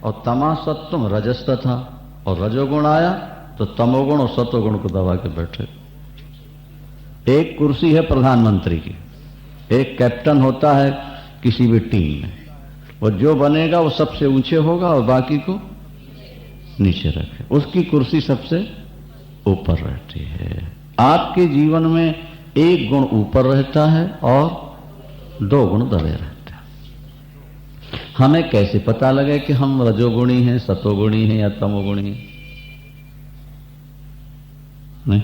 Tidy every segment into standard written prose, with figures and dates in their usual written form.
और तमा सत्वम रजस था, और रजोगुण आया तो तमोगुण और सत्वगुण को दबा के बैठे। एक कुर्सी है प्रधानमंत्री की, एक कैप्टन होता है किसी भी टीम में, वो जो बनेगा वो सबसे ऊंचे होगा और बाकी को नीचे रखे, उसकी कुर्सी सबसे ऊपर रहती है। आपके जीवन में एक गुण ऊपर रहता है और दो गुण दबे रहते हैं। हमें कैसे पता लगे कि हम रजोगुणी हैं, सतोगुणी हैं या तमोगुणी हैं? नहीं,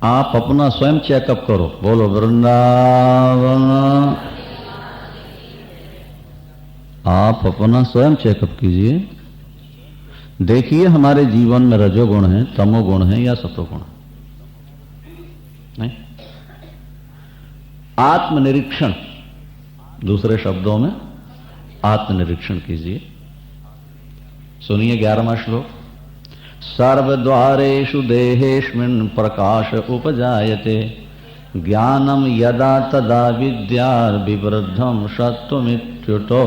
आप अपना स्वयं चेकअप करो। बोलो वृंदावन। आप अपना स्वयं चेकअप कीजिए, देखिए हमारे जीवन में रजोगुण है, तमोगुण है या सतोगुण है? नहीं, आत्मनिरीक्षण, दूसरे शब्दों में आत्मनिरीक्षण कीजिए। सुनिए 11वां श्लोक। सर्वद्वारेषु देहेष्मिन् प्रकाश उपजायते ज्ञानम यदा तदा विद्यार्विवृद्धम सत्वमित्युतो।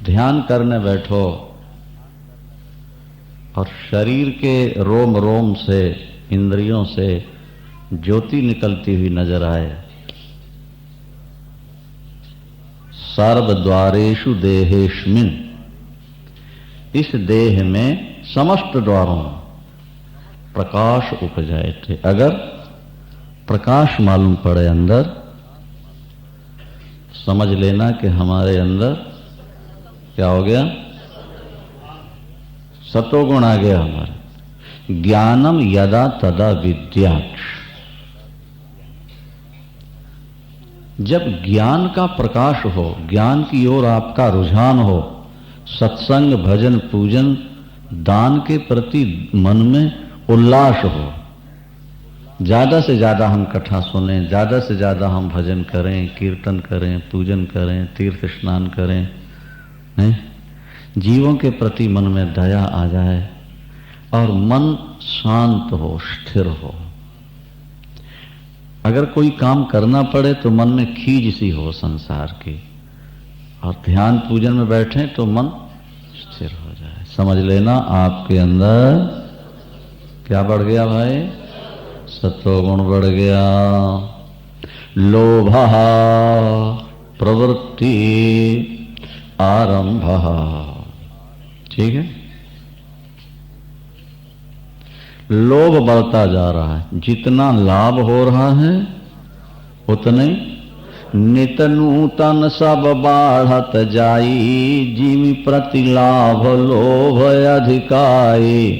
ध्यान करने बैठो और शरीर के रोम रोम से, इंद्रियों से ज्योति निकलती हुई नजर आए। सर्वद्वारेषु देहेष्मिन्, इस देह में समस्त द्वारों में प्रकाश उपजाए थे। अगर प्रकाश मालूम पड़े अंदर, समझ लेना कि हमारे अंदर क्या हो गया? सतोगुण आ गया हमारे। ज्ञानम यदा तदा विद्यात्, जब ज्ञान का प्रकाश हो, ज्ञान की ओर आपका रुझान हो, सत्संग, भजन, पूजन, दान के प्रति मन में उल्लास हो, ज्यादा से ज्यादा हम कथा सुनें, ज्यादा से ज्यादा हम भजन करें, कीर्तन करें, पूजन करें, तीर्थ स्नान करें, नहीं? जीवों के प्रति मन में दया आ जाए और मन शांत हो, स्थिर हो। अगर कोई काम करना पड़े तो मन में खीज सी हो संसार की, और ध्यान पूजन में बैठे तो मन स्थिर हो जाए। समझ लेना आपके अंदर क्या बढ़ गया भाई? सत्वगुण बढ़ गया। लोभ प्रवृत्ति आरंभ, ठीक है? लोभ बढ़ता जा रहा है, जितना लाभ हो रहा है उतने नित नूतन सब बाढ़त जाई, जिमि प्रति लाभ लोभ अधिकाई।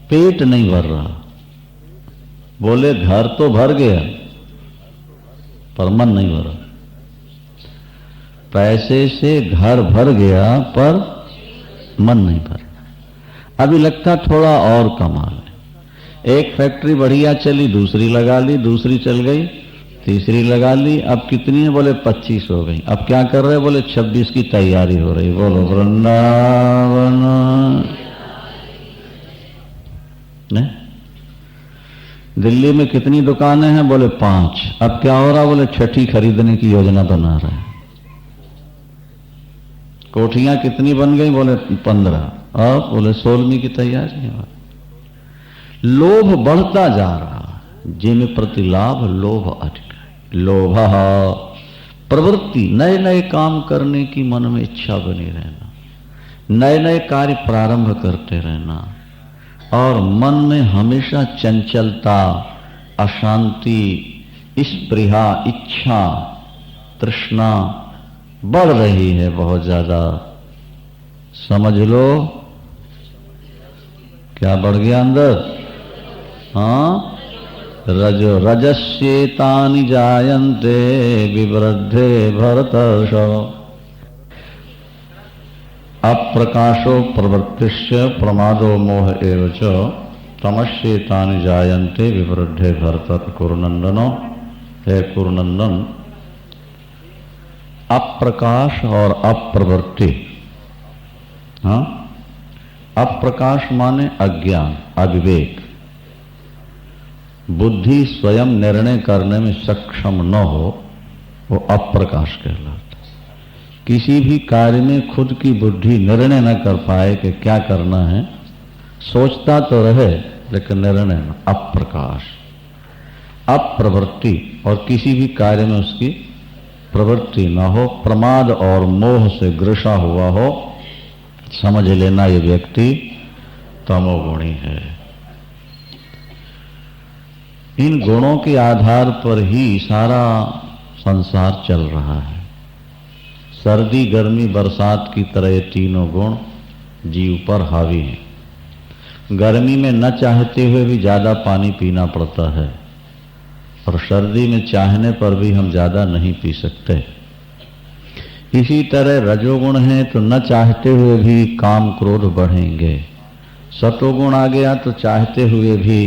पेट नहीं भर रहा, बोले घर तो भर गया पर मन नहीं भरा। पैसे से घर भर गया पर मन नहीं भरा। अभी लगता थोड़ा और कमा ले। एक फैक्ट्री बढ़िया चली, दूसरी लगा ली, दूसरी चल गई, तीसरी लगा ली, अब कितनी है? बोले 25 हो गई। अब क्या कर रहे? बोले 26 की तैयारी हो रही। बोलो वृंदावन। नहीं, दिल्ली में कितनी दुकानें हैं? बोले 5। अब क्या हो रहा? बोले 6ठी खरीदने की योजना बना रहे हैं। कोठियां कितनी बन गई? बोले 15। अब बोले 16वीं की तैयारी है। लोभ बढ़ता जा रहा, जिन प्रति लाभ लोभ अधिक। लोभ प्रवृत्ति, नए नए काम करने की मन में इच्छा बनी रहना, नए नए कार्य प्रारंभ करते रहना, और मन में हमेशा चंचलता, अशांति, स्पृहा, इच्छा, तृष्णा बढ़ रही है बहुत ज्यादा। समझ लो क्या बढ़ गया अंदर? हाँ, रजस्येतानि जायन्ते विवृद्धे भरतर्षभ। अप्रकाशो प्रवृत्तिश्च प्रमादो मोह एव च तमस्येतानि जायन्ते विवृद्धे भरत। कुरुनंदनो, हे कुरुनंदन, अप्रकाश और अप्रवृत्ति। हाँ, अप्रकाश माने अज्ञान, अविवेक, बुद्धि स्वयं निर्णय करने में सक्षम न हो, वो अप्रकाश कहलाता। किसी भी कार्य में खुद की बुद्धि निर्णय न कर पाए कि क्या करना है, सोचता तो रहे लेकिन निर्णय न, अप्रकाश, अप्रवृत्ति, और किसी भी कार्य में उसकी प्रवृत्ति न हो, प्रमाद और मोह से ग्रसा हुआ हो, समझ लेना ये व्यक्ति तमोगुणी है। इन गुणों के आधार पर ही सारा संसार चल रहा है। सर्दी, गर्मी, बरसात की तरह ये तीनों गुण जीव पर हावी हैं। गर्मी में न चाहते हुए भी ज्यादा पानी पीना पड़ता है, और सर्दी में चाहने पर भी हम ज्यादा नहीं पी सकते। इसी तरह रजोगुण है तो न चाहते हुए भी काम क्रोध बढ़ेंगे। सतोगुण आ गया तो चाहते हुए भी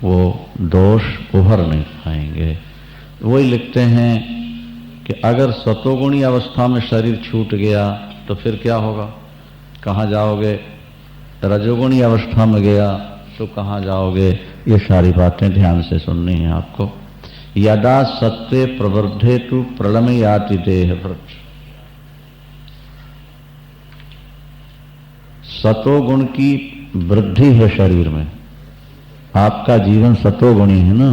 वो दोष उभर नहीं पाएंगे। वही लिखते हैं कि अगर सतोगुणी अवस्था में शरीर छूट गया तो फिर क्या होगा, कहाँ जाओगे? रजोगुणी अवस्था में गया तो कहाँ जाओगे? ये सारी बातें ध्यान से सुननी है आपको। यदा सत्वे प्रवृद्धेतु प्रलमयाति देह वृक्ष। सतोगुण की वृद्धि है शरीर में। आपका जीवन सतोगुणी है ना,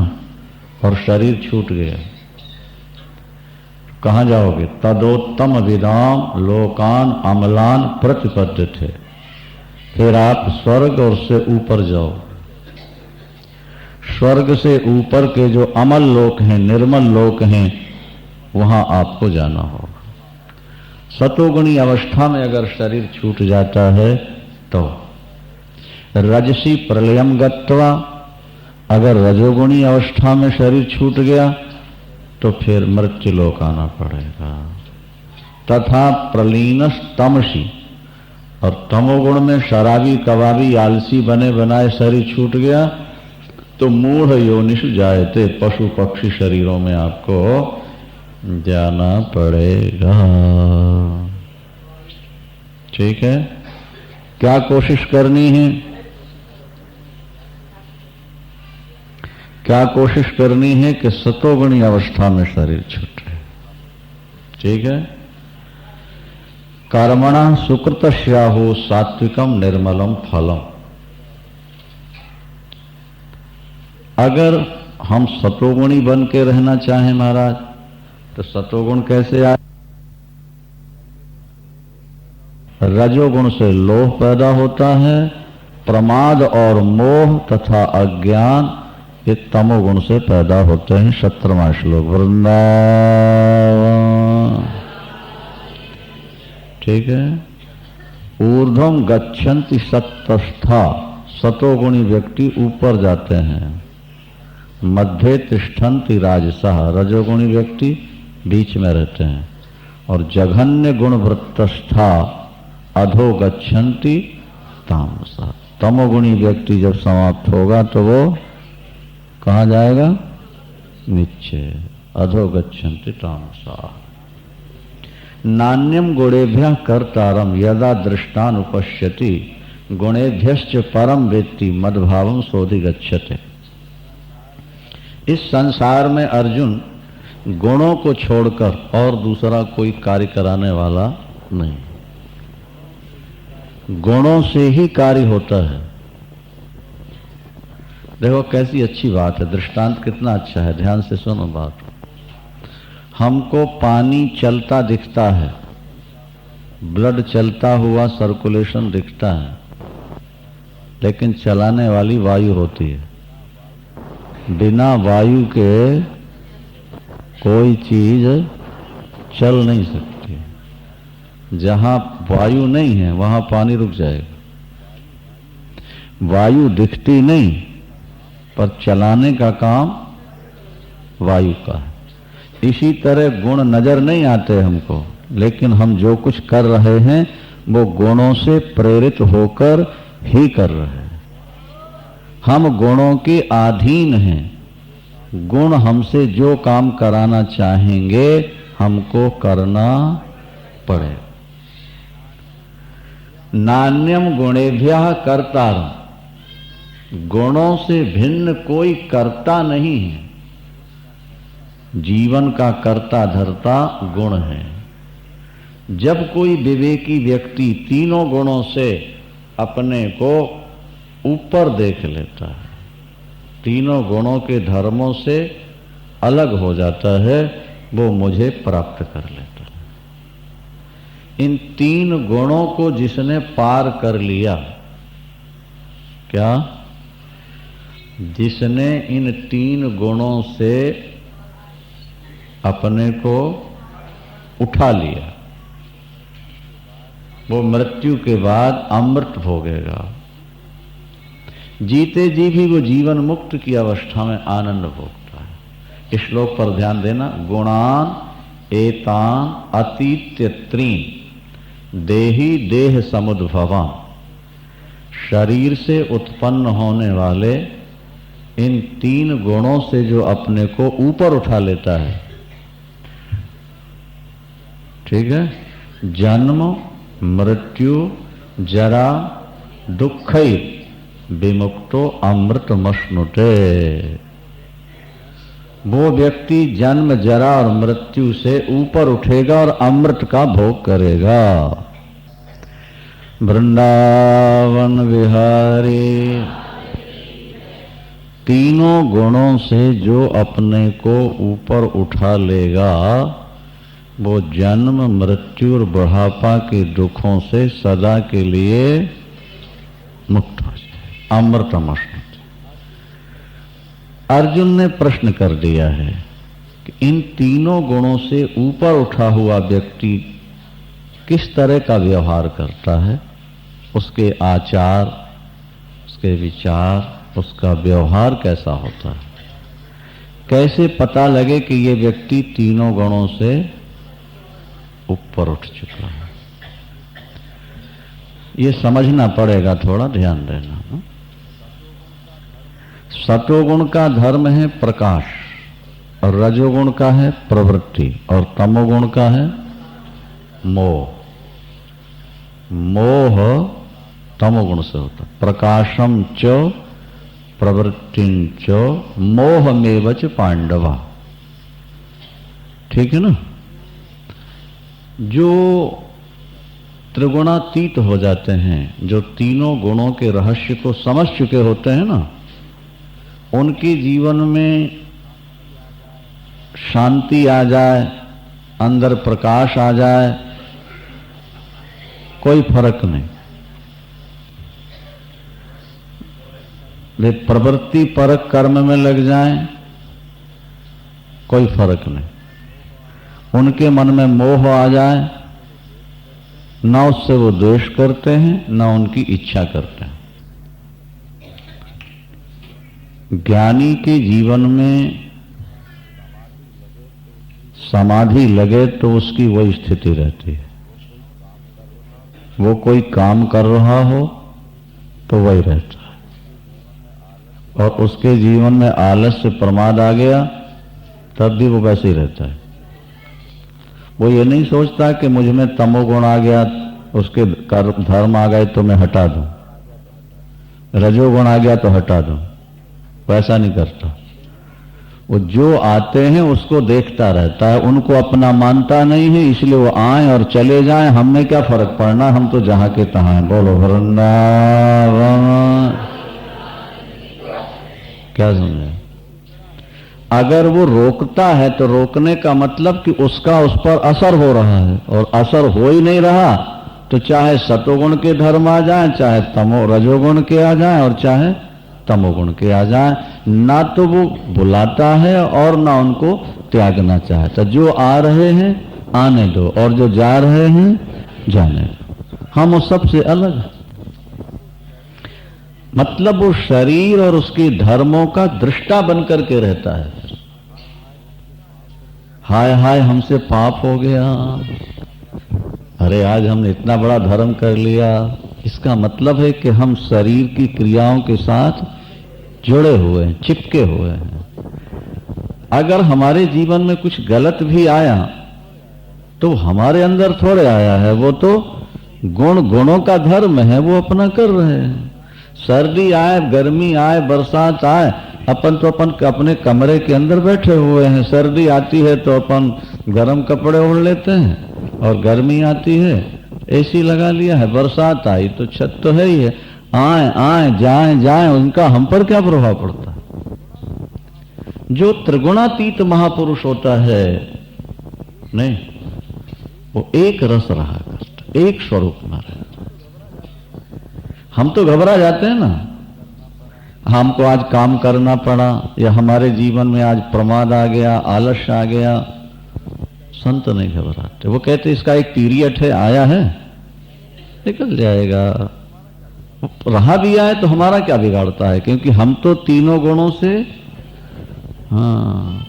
और शरीर छूट गया, कहाँ जाओगे? तदोत्तम विदाम लोकान अमलान प्रतिपद्यते। फिर आप स्वर्ग और से ऊपर जाओ। स्वर्ग से ऊपर के जो अमल लोक हैं, निर्मल लोक हैं, वहां आपको जाना होगा। सतोगुणी अवस्था में अगर शरीर छूट जाता है तो रजसी प्रलयम गत्वा, अगर रजोगुणी अवस्था में शरीर छूट गया तो फिर मृत्यु लोक आना पड़ेगा। तथा प्रलीनस तमसी, और तमोगुण में शराबी कबाबी आलसी बने बनाए शरीर छूट गया तो मूढ़ योनिषु जायते, पशु पक्षी शरीरों में आपको जाना पड़ेगा। ठीक है, क्या कोशिश करनी है? क्या कोशिश करनी है कि सतोगुणी अवस्था में शरीर छूटे। ठीक है। कर्मणा सुकृतस्याहो सात्विकम निर्मलम फलम। अगर हम सतोगुणी बन के रहना चाहें महाराज, तो सतोगुण कैसे आए? रजोगुण से लोभ पैदा होता है, प्रमाद और मोह तथा अज्ञान ये तमोगुण से पैदा होते हैं। 17वां श्लोक। वृंदावन। ठीक है। ऊर्ध्वम गच्छन्ति सत्तस्था, सतोगुणी व्यक्ति ऊपर जाते हैं। मध्य तिष्ठन्ति राजसः, रजोगुणी व्यक्ति बीच में रहते हैं। और जघन्य गुण वृत्तस्था अधो गच्छन्ति तामसः, तमोगुणी व्यक्ति जब समाप्त होगा तो वो कहाँ जाएगा? नीचे। अधो गच्छन्ति तामसः। नान्यम गुणेभ्यः कर्तारम यदा दृष्टानुपश्यति गुणेभ्यश्च परम वेत्ति मद्भावम सोऽधिगच्छते। इस संसार में अर्जुन गुणों को छोड़कर और दूसरा कोई कार्य कराने वाला नहीं। गुणों से ही कार्य होता है। देखो कैसी अच्छी बात है, दृष्टांत कितना अच्छा है, ध्यान से सुनो बात। हमको पानी चलता दिखता है, ब्लड चलता हुआ सर्कुलेशन दिखता है, लेकिन चलाने वाली वायु होती है। बिना वायु के कोई चीज चल नहीं सकती। जहां वायु नहीं है वहां पानी रुक जाएगा। वायु दिखती नहीं, पर चलाने का काम वायु का है। इसी तरह गुण नजर नहीं आते हमको, लेकिन हम जो कुछ कर रहे हैं वो गुणों से प्रेरित होकर ही कर रहे हैं। हम गुणों के अधीन हैं। गुण हमसे जो काम कराना चाहेंगे हमको करना पड़ेगा। नान्यम गुणेभ्यः कर्तारम्, गुणों से भिन्न कोई कर्ता नहीं है। जीवन का कर्ता धर्ता गुण है। जब कोई विवेकी व्यक्ति तीनों गुणों से अपने को ऊपर देख लेता है, तीनों गुणों के धर्मों से अलग हो जाता है, वो मुझे प्राप्त कर लेता है। इन तीन गुणों को जिसने पार कर लिया, क्या? जिसने इन तीन गुणों से अपने को उठा लिया, वो मृत्यु के बाद अमृत भोगेगा। जीते जी भी वो जीवन मुक्त की अवस्था में आनंद भोगता है। इस श्लोक पर ध्यान देना। गुणान एतान अतीत्य त्रीन देही देह समुद्भवान। शरीर से उत्पन्न होने वाले इन तीन गुणों से जो अपने को ऊपर उठा लेता है, ठीक है, जन्म मृत्यु जरा दुखै विमुक्तो अमृतमश्नुते। वो व्यक्ति जन्म जरा और मृत्यु से ऊपर उठेगा और अमृत का भोग करेगा। वृंदावन विहारी तीनों गुणों से जो अपने को ऊपर उठा लेगा, वो जन्म मृत्यु और बुढ़ापा के दुखों से सदा के लिए मुक्त हो जाए, अमृतमश्नुते। अर्जुन ने प्रश्न कर दिया है कि इन तीनों गुणों से ऊपर उठा हुआ व्यक्ति किस तरह का व्यवहार करता है, उसके आचार, उसके विचार, उसका व्यवहार कैसा होता है, कैसे पता लगे कि ये व्यक्ति तीनों गुणों से ऊपर उठ चुका है। ये समझना पड़ेगा, थोड़ा ध्यान देना। सतोगुण का धर्म है प्रकाश, और रजोगुण का है प्रवृत्ति, और तमोगुण का है मोह। मोह तमोगुण से होता। प्रकाशम च प्रवृत्तिं च मोहमेव च पांडवा। ठीक है ना? जो त्रिगुणातीत हो जाते हैं, जो तीनों गुणों के रहस्य को समझ चुके होते हैं ना, उनके जीवन में शांति आ जाए, अंदर प्रकाश आ जाए, कोई फर्क नहीं। वे प्रवृत्ति परक कर्म में लग जाएं, कोई फर्क नहीं। उनके मन में मोह आ जाए, ना उससे वो द्वेष करते हैं, ना उनकी इच्छा करते हैं। ज्ञानी के जीवन में समाधि लगे तो उसकी वही स्थिति रहती है। वो कोई काम कर रहा हो तो वही रहता है, और उसके जीवन में आलस्य प्रमाद आ गया तब भी वो वैसे ही रहता है। वो ये नहीं सोचता कि मुझ में तमोगुण आ गया, उसके धर्म आ गए तो मैं हटा दूं, रजोगुण आ गया तो हटा दूं, वैसा नहीं करता। वो जो आते हैं उसको देखता रहता है, उनको अपना मानता नहीं है, इसलिए वो आए और चले जाएं, हमें क्या फर्क पड़ना, हम तो जहां के तहां हैं। बोलो वृंदावन। क्या समझे? अगर वो रोकता है तो रोकने का मतलब कि उसका उस पर असर हो रहा है, और असर हो ही नहीं रहा तो चाहे सतोगुण के धर्म आ जाए, चाहे तमो रजोगुण के आ जाए, और चाहे तमोगुण के आ जाए, ना तो वो बुलाता है और ना उनको त्यागना चाहता। जो आ रहे हैं आने दो, और जो जा रहे हैं जाने दो। हम उस सब से अलग हैं। मतलब वो शरीर और उसके धर्मों का दृष्टा बनकर के रहता है। हाय हाय हमसे पाप हो गया, अरे आज हमने इतना बड़ा धर्म कर लिया। इसका मतलब है कि हम शरीर की क्रियाओं के साथ जुड़े हुए हैं, चिपके हुए हैं। अगर हमारे जीवन में कुछ गलत भी आया तो हमारे अंदर थोड़े आया है, वो तो गुणों का धर्म है, वो अपना कर रहे हैं। सर्दी आए, गर्मी आए, बरसात आए, अपन तो अपने कमरे के अंदर बैठे हुए हैं, सर्दी आती है तो अपन गर्म कपड़े ओढ़ लेते हैं, और गर्मी आती है एसी लगा लिया है, बरसात आई तो छत तो है ही है, आए आए जाए जाए, उनका हम पर क्या प्रभाव पड़ता है? जो त्रिगुणातीत महापुरुष होता है, नहीं, वो एक रस रहा करता, एक स्वरूप में रहता। हम तो घबरा जाते हैं ना, हमको आज काम करना पड़ा, या हमारे जीवन में आज प्रमाद आ गया, आलस्य आ गया। संत नहीं घबराते, वो कहते इसका एक पीरियड है, आया है निकल जाएगा। रहा भी आए तो हमारा क्या बिगाड़ता है, क्योंकि हम तो तीनों गुणों से, हाँ,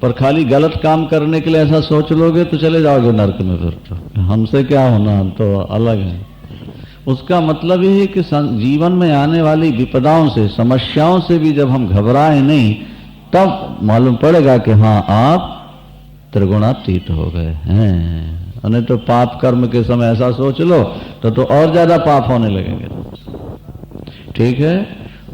पर खाली गलत काम करने के लिए ऐसा सोच लोगे तो चले जाओगे नरक में। फिर तो हमसे क्या होना, हम तो अलग हैं। उसका मतलब ये है कि जीवन में आने वाली विपदाओं से, समस्याओं से भी जब हम घबराए नहीं, तब मालूम पड़ेगा कि हाँ आप त्रिगुणातीत हो गए हैं। नहीं तो पाप कर्म के समय ऐसा सोच लो तो और ज्यादा पाप होने लगेंगे। ठीक है,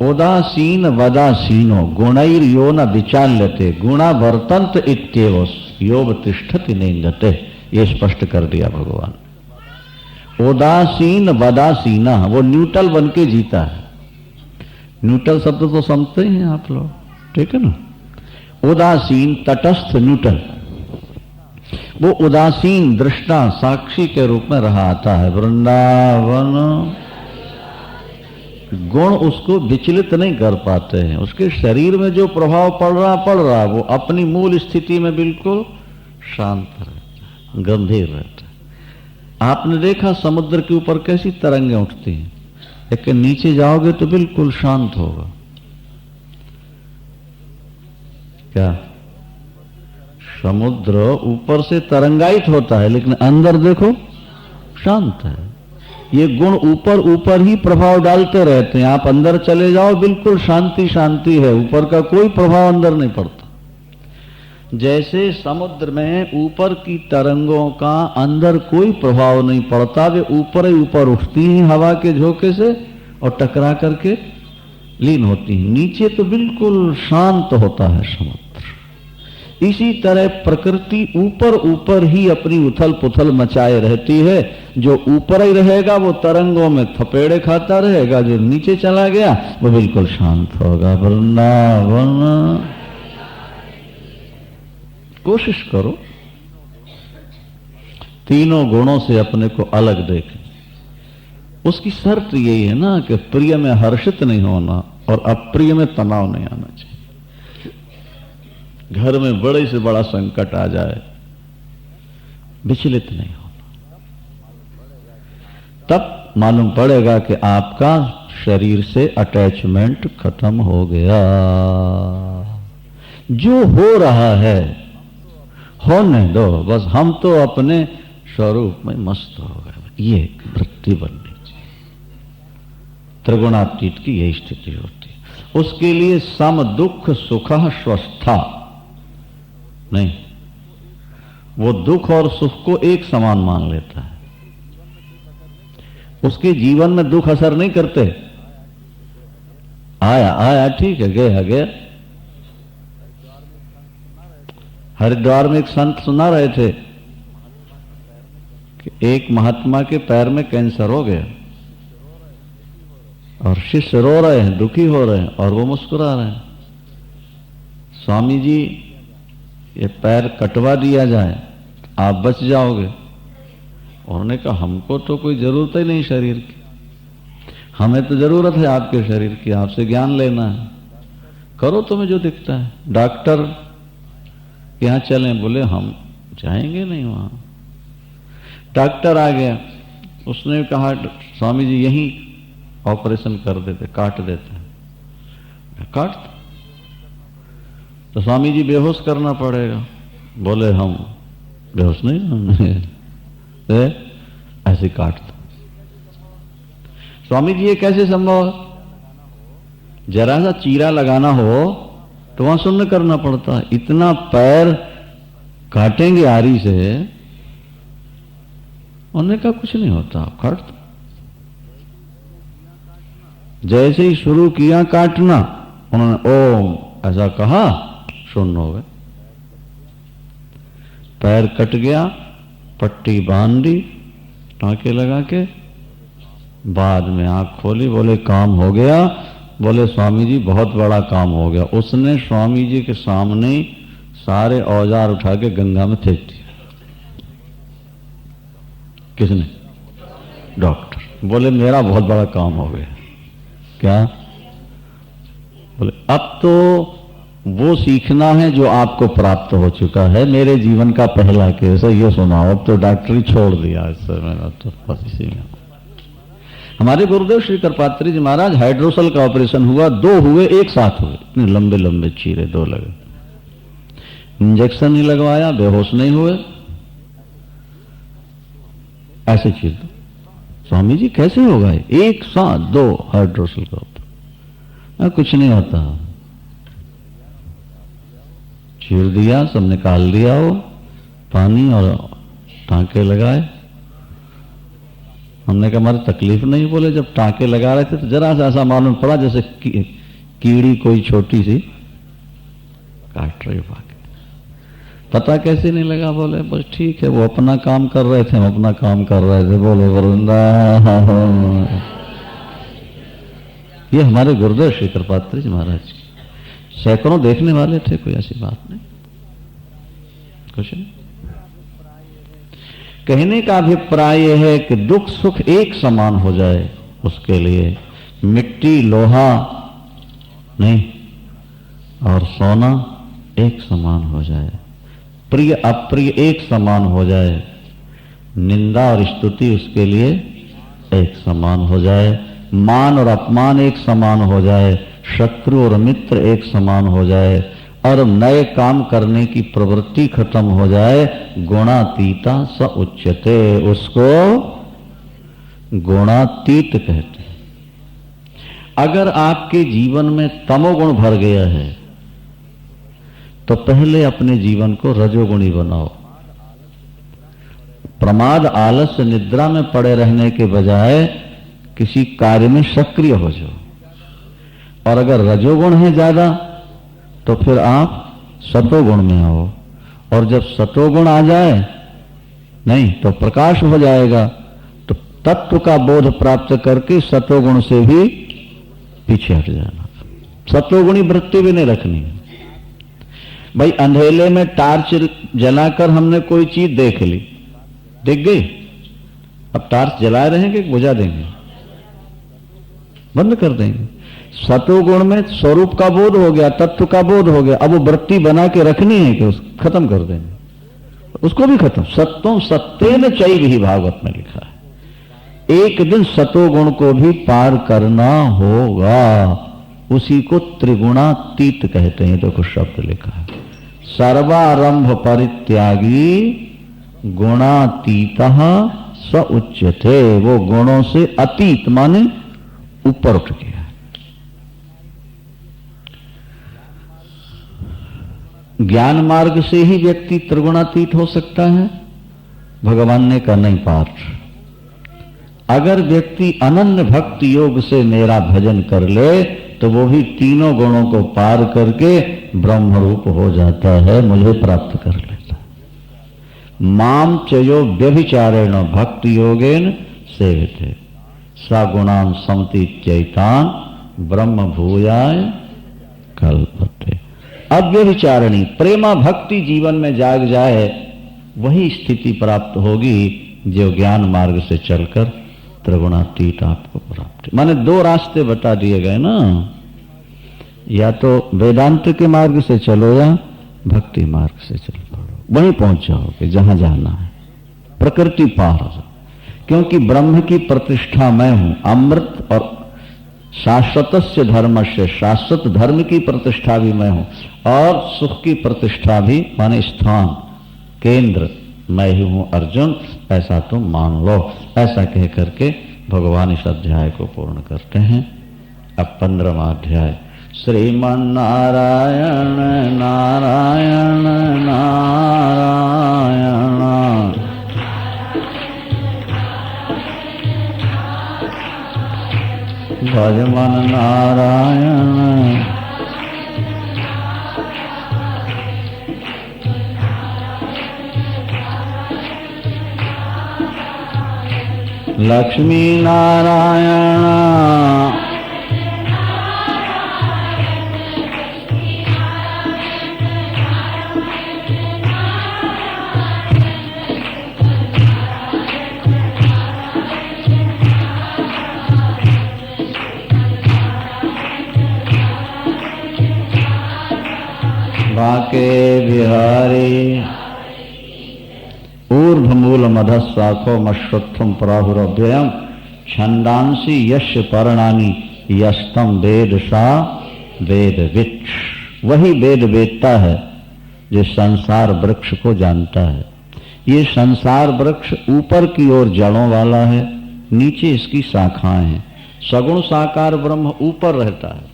उदासीन वदासीनो गुणैर यो न विचाल्यते गुणा वर्तंत इत्येव योग तिष्ठति निंदते। ये स्पष्ट कर दिया भगवान। उदासीन वदासीना, वो न्यूट्रल बन के जीता है। न्यूट्रल शब्द तो समझते ही हैं आप लोग, ठीक है ना। उदासीन तटस्थ न्यूट्रल, वो उदासीन दृष्टा साक्षी के रूप में रहा आता है। वृंदावन गुण उसको विचलित नहीं कर पाते हैं, उसके शरीर में जो प्रभाव पड़ रहा वो अपनी मूल स्थिति में बिल्कुल शांत रहता है, गंभीर रहता है। आपने देखा समुद्र के ऊपर कैसी तरंगें उठती हैं, लेकिन नीचे जाओगे तो बिल्कुल शांत होगा। क्या समुद्र ऊपर से तरंगायित होता है, लेकिन अंदर देखो शांत है। ये गुण ऊपर ऊपर ही प्रभाव डालते रहते हैं। आप अंदर चले जाओ, बिल्कुल शांति शांति है, ऊपर का कोई प्रभाव अंदर नहीं पड़ता। जैसे समुद्र में ऊपर की तरंगों का अंदर कोई प्रभाव नहीं पड़ता, वे ऊपर ही ऊपर उठती हैं हवा के झोंके से और टकरा करके लीन होती हैं। नीचे तो बिल्कुल शांत होता है समुद्र। इसी तरह प्रकृति ऊपर ऊपर ही अपनी उथल पुथल मचाए रहती है। जो ऊपर ही रहेगा वो तरंगों में थपेड़े खाता रहेगा, जो नीचे चला गया वो बिल्कुल शांत होगा। वृंदावन कोशिश करो तीनों गुणों से अपने को अलग देखें। उसकी शर्त यही है ना कि प्रिय में हर्षित नहीं होना और अप्रिय में तनाव नहीं आना चाहिए। घर में बड़े से बड़ा संकट आ जाए, विचलित नहीं होना, तब मालूम पड़ेगा कि आपका शरीर से अटैचमेंट खत्म हो गया। जो हो रहा है होने दो, बस हम तो अपने स्वरूप में मस्त हो गए। ये वृत्ति बननी चाहिए। त्रिगुणातीत की यही स्थिति होती है। उसके लिए सम दुख सुख स्वस्था नहीं, वो दुख और सुख को एक समान मान लेता है। उसके जीवन में दुख असर नहीं करते। आया आया ठीक है, गया गया। हरिद्वार में एक संत सुना रहे थे कि एक महात्मा के पैर में कैंसर हो गया और शिष्य रो रहे हैं, दुखी हो रहे हैं, और वो मुस्कुरा रहे हैं। स्वामी जी ये पैर कटवा दिया जाए, आप बच जाओगे। उन्होंने कहा हमको तो कोई जरूरत ही नहीं शरीर की, हमें तो जरूरत है आपके शरीर की, आपसे ज्ञान लेना है, करो तुम्हें जो दिखता है। डॉक्टर यहाँ चलें, बोले हम जाएंगे नहीं वहां। डॉक्टर आ गया, उसने कहा स्वामी जी यहीं ऑपरेशन कर देते, काट देते हैं। काट तो स्वामी जी बेहोश करना पड़ेगा। बोले हम बेहोश नहीं होंगे, ऐसे काट दो। स्वामी जी ये कैसे संभव है? जरा सा चीरा लगाना हो तो वहां शून्य करना पड़ता है। इतना पैर काटेंगे आरी से? उन्होंने कहा कुछ नहीं होता, काट दो। जैसे ही शुरू किया काटना, उन्होंने ओम ऐसा कहा, शून्य हो गए। पैर कट गया, पट्टी बांध दी, टांके लगा के, बाद में आंख खोली, बोले काम हो गया। बोले स्वामी जी बहुत बड़ा काम हो गया। उसने स्वामी जी के सामने सारे औजार उठा के गंगा में फेंक दिया। किसने? डॉक्टर। बोले मेरा बहुत बड़ा काम हो गया। क्या? बोले अब तो वो सीखना है जो आपको प्राप्त हो चुका है। मेरे जीवन का पहला केस है, ये सुनाओ। अब तो डॉक्टरी छोड़ दिया इस समय, तो बस इसी में। हमारे गुरुदेव श्री करपात्री जी महाराज, हाइड्रोसल का ऑपरेशन हुआ, 2 हुए, एक साथ हुए। इतने लंबे लंबे चीरे 2 लगे। इंजेक्शन नहीं लगवाया, बेहोश नहीं हुए, ऐसे चीर दो। स्वामी जी कैसे होगा? एक साथ 2 हाइड्रोसल का ऑपरेशन। कुछ नहीं होता, चीर दिया, सब निकाल दिया, वो पानी और टांके लगाए। हमने कहा हमारी तकलीफ नहीं। बोले जब टांके लगा रहे थे तो जरा सा ऐसा मालूम पड़ा जैसे कीड़ी कोई छोटी सी काट रही भाग। पता कैसे नहीं लगा? बोले बस ठीक है, वो अपना काम कर रहे थे, हम अपना काम कर रहे थे। बोले वृंदावन। ये हमारे गुरुदेव श्री करपात्री जी महाराज, सैकड़ों देखने वाले थे, कोई ऐसी बात नहीं, कुछ नहीं। कहने का अभिप्राय यह है कि दुख सुख एक समान हो जाए, उसके लिए मिट्टी लोहा नहीं और सोना एक समान हो जाए, प्रिय अप्रिय एक समान हो जाए, निंदा और स्तुति उसके लिए एक समान हो जाए, मान और अपमान एक समान हो जाए, शत्रु और मित्र एक समान हो जाए, और नए काम करने की प्रवृत्ति खत्म हो जाए। गुणातीता स उच्यते, उसको गुणातीत कहते हैं। अगर आपके जीवन में तमोगुण भर गया है तो पहले अपने जीवन को रजोगुणी बनाओ। प्रमाद, आलस्य, निद्रा में पड़े रहने के बजाय किसी कार्य में सक्रिय हो जाओ। और अगर रजोगुण है ज्यादा तो फिर आप सतोगुण में आओ, और जब सतोगुण आ जाए नहीं तो प्रकाश हो जाएगा, तो तत्व का बोध प्राप्त करके सतोगुण से भी पीछे हट जाना। सतोगुणी वृत्ति भी नहीं रखनी है। भाई अंधेले में टार्च जलाकर हमने कोई चीज देख ली, दिख गई, अब टार्च जलाए रहेंगे, बुझा देंगे, बंद कर देंगे। सतोगुण में स्वरूप का बोध हो गया, तत्व का बोध हो गया, अब वो वृत्ति बना के रखनी है कि खत्म कर देंगे, उसको भी खत्म। सत्यों सत्येन चैव ही भागवत में लिखा है। एक दिन सतोगुण को भी पार करना होगा, उसी को त्रिगुणातीत कहते हैं। देखो शब्द लिखा है, सर्वारंभ परित्यागी गुणातीतः स उच्यते। वो गुणों से अतीत माने ऊपर उठ गया। ज्ञान मार्ग से ही व्यक्ति त्रिगुणातीत हो सकता है, भगवान ने कहा नहीं पार। अगर व्यक्ति अनन्य भक्ति योग से मेरा भजन कर ले तो वो भी तीनों गुणों को पार करके ब्रह्म रूप हो जाता है, मुझे प्राप्त कर लेता है। माम चयो व्यभिचारेण भक्ति योगेन सेविते सा गुणान समति चैतान ब्रह्म भूयाय कल्पते। अव्यभिचारणी प्रेमा भक्ति जीवन में जाग जाए, वही स्थिति प्राप्त होगी जो ज्ञान मार्ग से चलकर त्रिगुणातीत आपको प्राप्त। माने 2 रास्ते बता दिए गए ना, या तो वेदांत के मार्ग से चलो या भक्ति मार्ग से चलो, वहीं पहुंच जाओगे जहां जाना है, प्रकृति पार हो जाओ। क्योंकि ब्रह्म की प्रतिष्ठा मैं हूं, अमृत और शाश्वतस्य धर्मस्य, शाश्वत धर्म की प्रतिष्ठा भी मैं हूं, और सुख की प्रतिष्ठा भी माने स्थान केंद्र मैं ही हूं अर्जुन, ऐसा तुम मान लो। ऐसा कह करके भगवान इस अध्याय को पूर्ण करते हैं। अब 15वां अध्याय, श्रीमन नारायण नारायण नारायण भजमन नारायण लक्ष्मी नारायण बाके बिहारी ऊर्ध्वमूलमधस्साखो मश्रुत्थम प्राहुरव्ययम् छंदांसी यश पर्णानि यस्तम वेद सा वेदवित्। वही वेद वेदता है जो संसार वृक्ष को जानता है। ये संसार वृक्ष ऊपर की ओर जड़ों वाला है, नीचे इसकी शाखाएं हैं। सगुण साकार ब्रह्म ऊपर रहता है,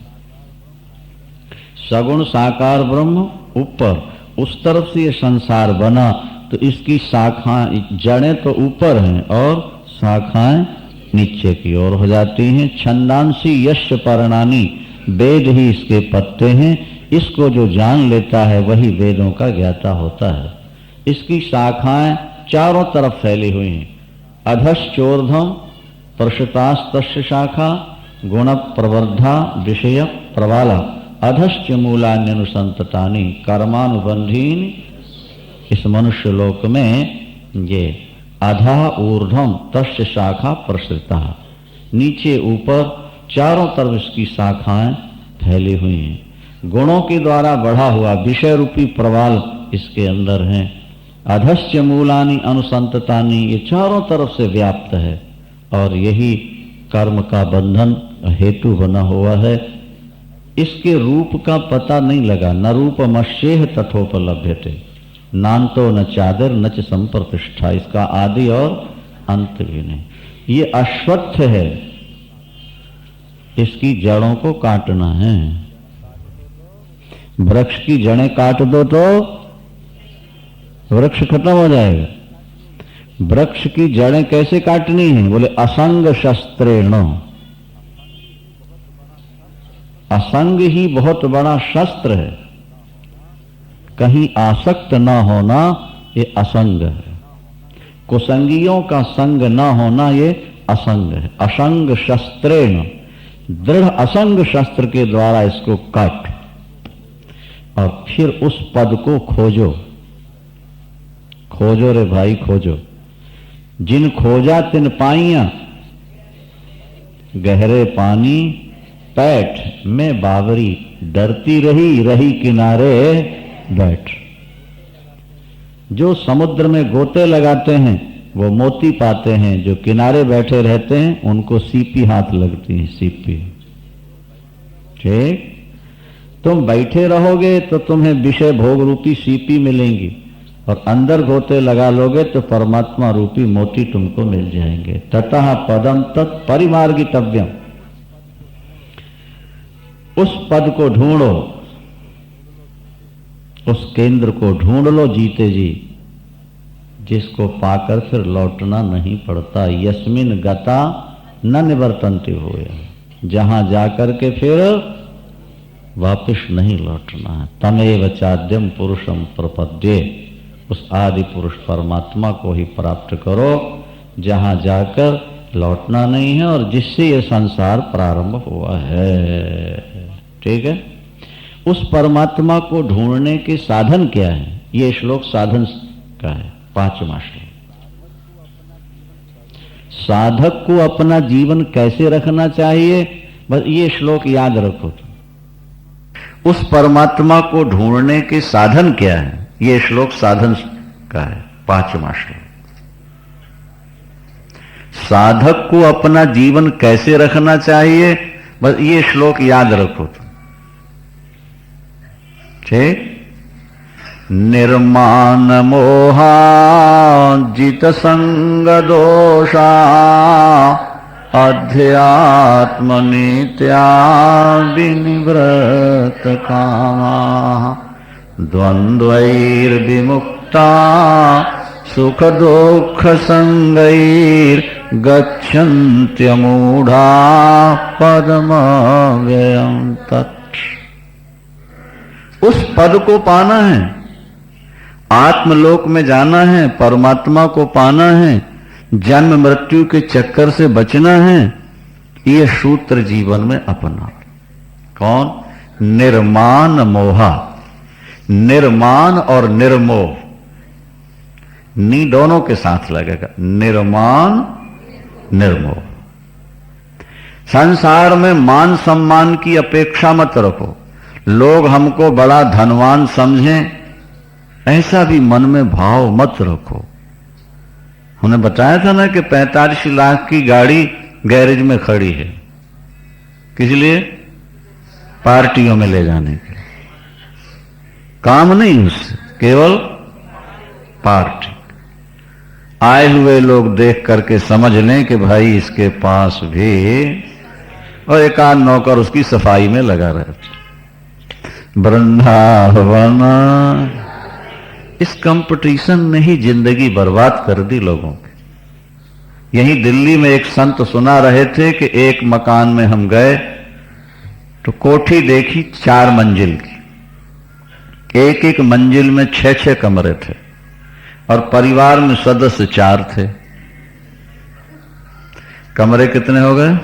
सगुण साकार ब्रह्म ऊपर, उस तरफ से ये संसार बना तो इसकी शाखाएं, जड़ें तो ऊपर हैं और शाखाएं नीचे की ओर हो जाती हैं। छंदांसी यश पर्णानि, वेद ही इसके पत्ते हैं। इसको जो जान लेता है वही वेदों का ज्ञाता होता है। इसकी शाखाएं चारों तरफ फैली हुई हैं। अधश्चोर्ध्वम प्रशतास्तस्य शाखा गुण प्रवर्धा विषय प्रवाला अधश्च मूलान्यनुसंततानि कर्मानुबंधीन। इस मनुष्य लोक में ये अधा ऊर्ध्वम तस्य शाखा प्रसृता, नीचे ऊपर चारों तरफ इसकी शाखाएं फैली हुई हैं। गुणों के द्वारा बढ़ा हुआ विषय रूपी प्रवाल इसके अंदर है। अधश्च मूलानि अनुसंततानि, ये चारों तरफ से व्याप्त है और यही कर्म का बंधन हेतु बना हुआ है। इसके रूप का पता नहीं लगा। न रूपमश्येह तथोपलभ्यते, नान्तो न चादर न च संप्रतिष्ठा। इसका आदि और अंत भी नहीं। ये अश्वत्थ है, इसकी जड़ों को काटना है। वृक्ष की जड़ें काट दो तो वृक्ष खत्म हो जाएगा। वृक्ष की जड़ें कैसे काटनी है? बोले असंग शस्त्रेण। असंग ही बहुत बड़ा शस्त्र है। कहीं आसक्त न होना ये असंग है। कुसंगियों का संग न होना ये असंग है। असंग शस्त्रेण, दृढ़ असंग शस्त्र के द्वारा इसको काट और फिर उस पद को खोजो। खोजो रे भाई खोजो। जिन खोजा तिन पाइया, गहरे पानी पैठ में बावरी, डरती रही रही किनारे बैठ। जो समुद्र में गोते लगाते हैं वो मोती पाते हैं, जो किनारे बैठे रहते हैं उनको सीपी हाथ लगती है। सीपी, ठीक? तुम बैठे रहोगे तो तुम्हें विषय भोग रूपी सीपी मिलेंगी और अंदर गोते लगा लोगे तो परमात्मा रूपी मोती तुमको मिल जाएंगे। ततः पदम तत् परिमार्गितव्यम। उस पद को ढूंढो, उस केंद्र को ढूंढ लो जीते जी, जिसको पाकर फिर लौटना नहीं पड़ता। यस्मिन गता न निवर्तन्ते हुए, जहां जाकर के फिर वापिस नहीं लौटना है। तमेव चाद्यम पुरुषम प्रपद्ये, उस आदि पुरुष परमात्मा को ही प्राप्त करो जहां जाकर लौटना नहीं है और जिससे ये संसार प्रारंभ हुआ है। ठीक है? उस परमात्मा को ढूंढने के साधन क्या है? ये श्लोक साधन का है, 5वां श्लोक। साधक को अपना जीवन कैसे रखना चाहिए, बस ये श्लोक याद रखो। तो उस परमात्मा को ढूंढने के साधन क्या है? ये श्लोक साधन का है, 5वां श्लोक। साधक को अपना जीवन कैसे रखना चाहिए, बस ये श्लोक याद रखो। तो ठीक? निर्माण मोहा जित संग दोषा अध्यात्म नित्या विनिवृत कामा द्वंद्वैर्विमुक्ता सुख दुख संगैर गच्छन्त्यमूढ़ा पदमव्ययम् तत्। उस पद को पाना है, आत्मलोक में जाना है, परमात्मा को पाना है, जन्म मृत्यु के चक्कर से बचना है, ये सूत्र जीवन में अपना। कौन? निर्माण मोहा। निर्माण और निर्मोह, नी दोनों के साथ लगेगा। निर्माण निर्मोह। संसार में मान सम्मान की अपेक्षा मत रखो, लोग हमको बड़ा धनवान समझें, ऐसा भी मन में भाव मत रखो। हमने बताया था ना कि 45 लाख की गाड़ी गैरेज में खड़ी है, किस लिए? पार्टियों में ले जाने के, काम नहीं उससे, केवल पार्टी। आए हुए लोग देख करके समझ लें कि भाई इसके पास भी, और एक आध नौकर उसकी सफाई में लगा रहता। वृंदावन, इस कंपटीशन ने ही जिंदगी बर्बाद कर दी लोगों की। यहीं दिल्ली में एक संत सुना रहे थे कि एक मकान में हम गए तो कोठी देखी 4 मंजिल की, एक एक मंजिल में 6-6 कमरे थे और परिवार में सदस्य 4 थे। कमरे कितने हो गए?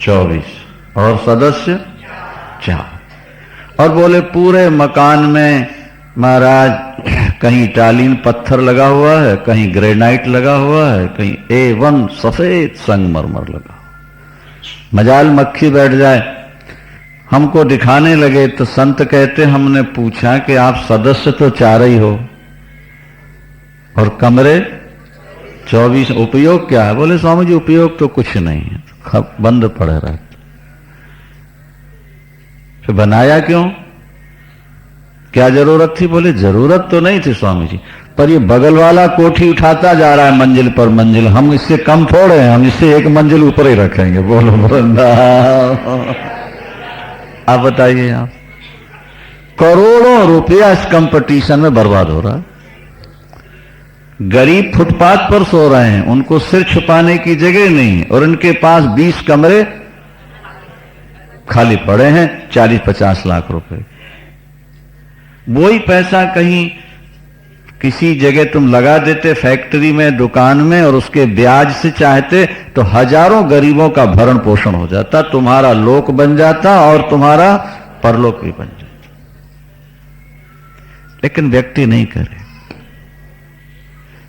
24 और सदस्य 4। और बोले पूरे मकान में महाराज कहीं टालिन पत्थर लगा हुआ है, कहीं ग्रेनाइट लगा हुआ है, कहीं A1 सफेद संगमरमर लगा। मजाल मक्खी बैठ जाए। हमको दिखाने लगे तो संत कहते, हमने पूछा कि आप सदस्य तो 4 ही हो और कमरे 24, उपयोग क्या है? बोले स्वामी जी उपयोग तो कुछ नहीं है, बंद पड़े रहते। फिर बनाया क्यों? क्या जरूरत थी? बोले जरूरत तो नहीं थी स्वामी जी, पर ये बगल वाला कोठी उठाता जा रहा है मंजिल पर मंजिल, हम इससे कम थोड़े हैं, हम इससे 1 मंजिल ऊपर ही रखेंगे। बोलो वृंदावन। आप बताइए, आप करोड़ों रुपया इस कंपटीशन में बर्बाद हो रहा है। गरीब फुटपाथ पर सो रहे हैं, उनको सिर छुपाने की जगह नहीं है, और इनके पास 20 कमरे खाली पड़े हैं 40-50 लाख रुपए। वही पैसा कहीं किसी जगह तुम लगा देते, फैक्ट्री में, दुकान में, और उसके ब्याज से चाहते तो हजारों गरीबों का भरण पोषण हो जाता, तुम्हारा लोक बन जाता और तुम्हारा परलोक भी बन जाता। लेकिन व्यक्ति नहीं करे।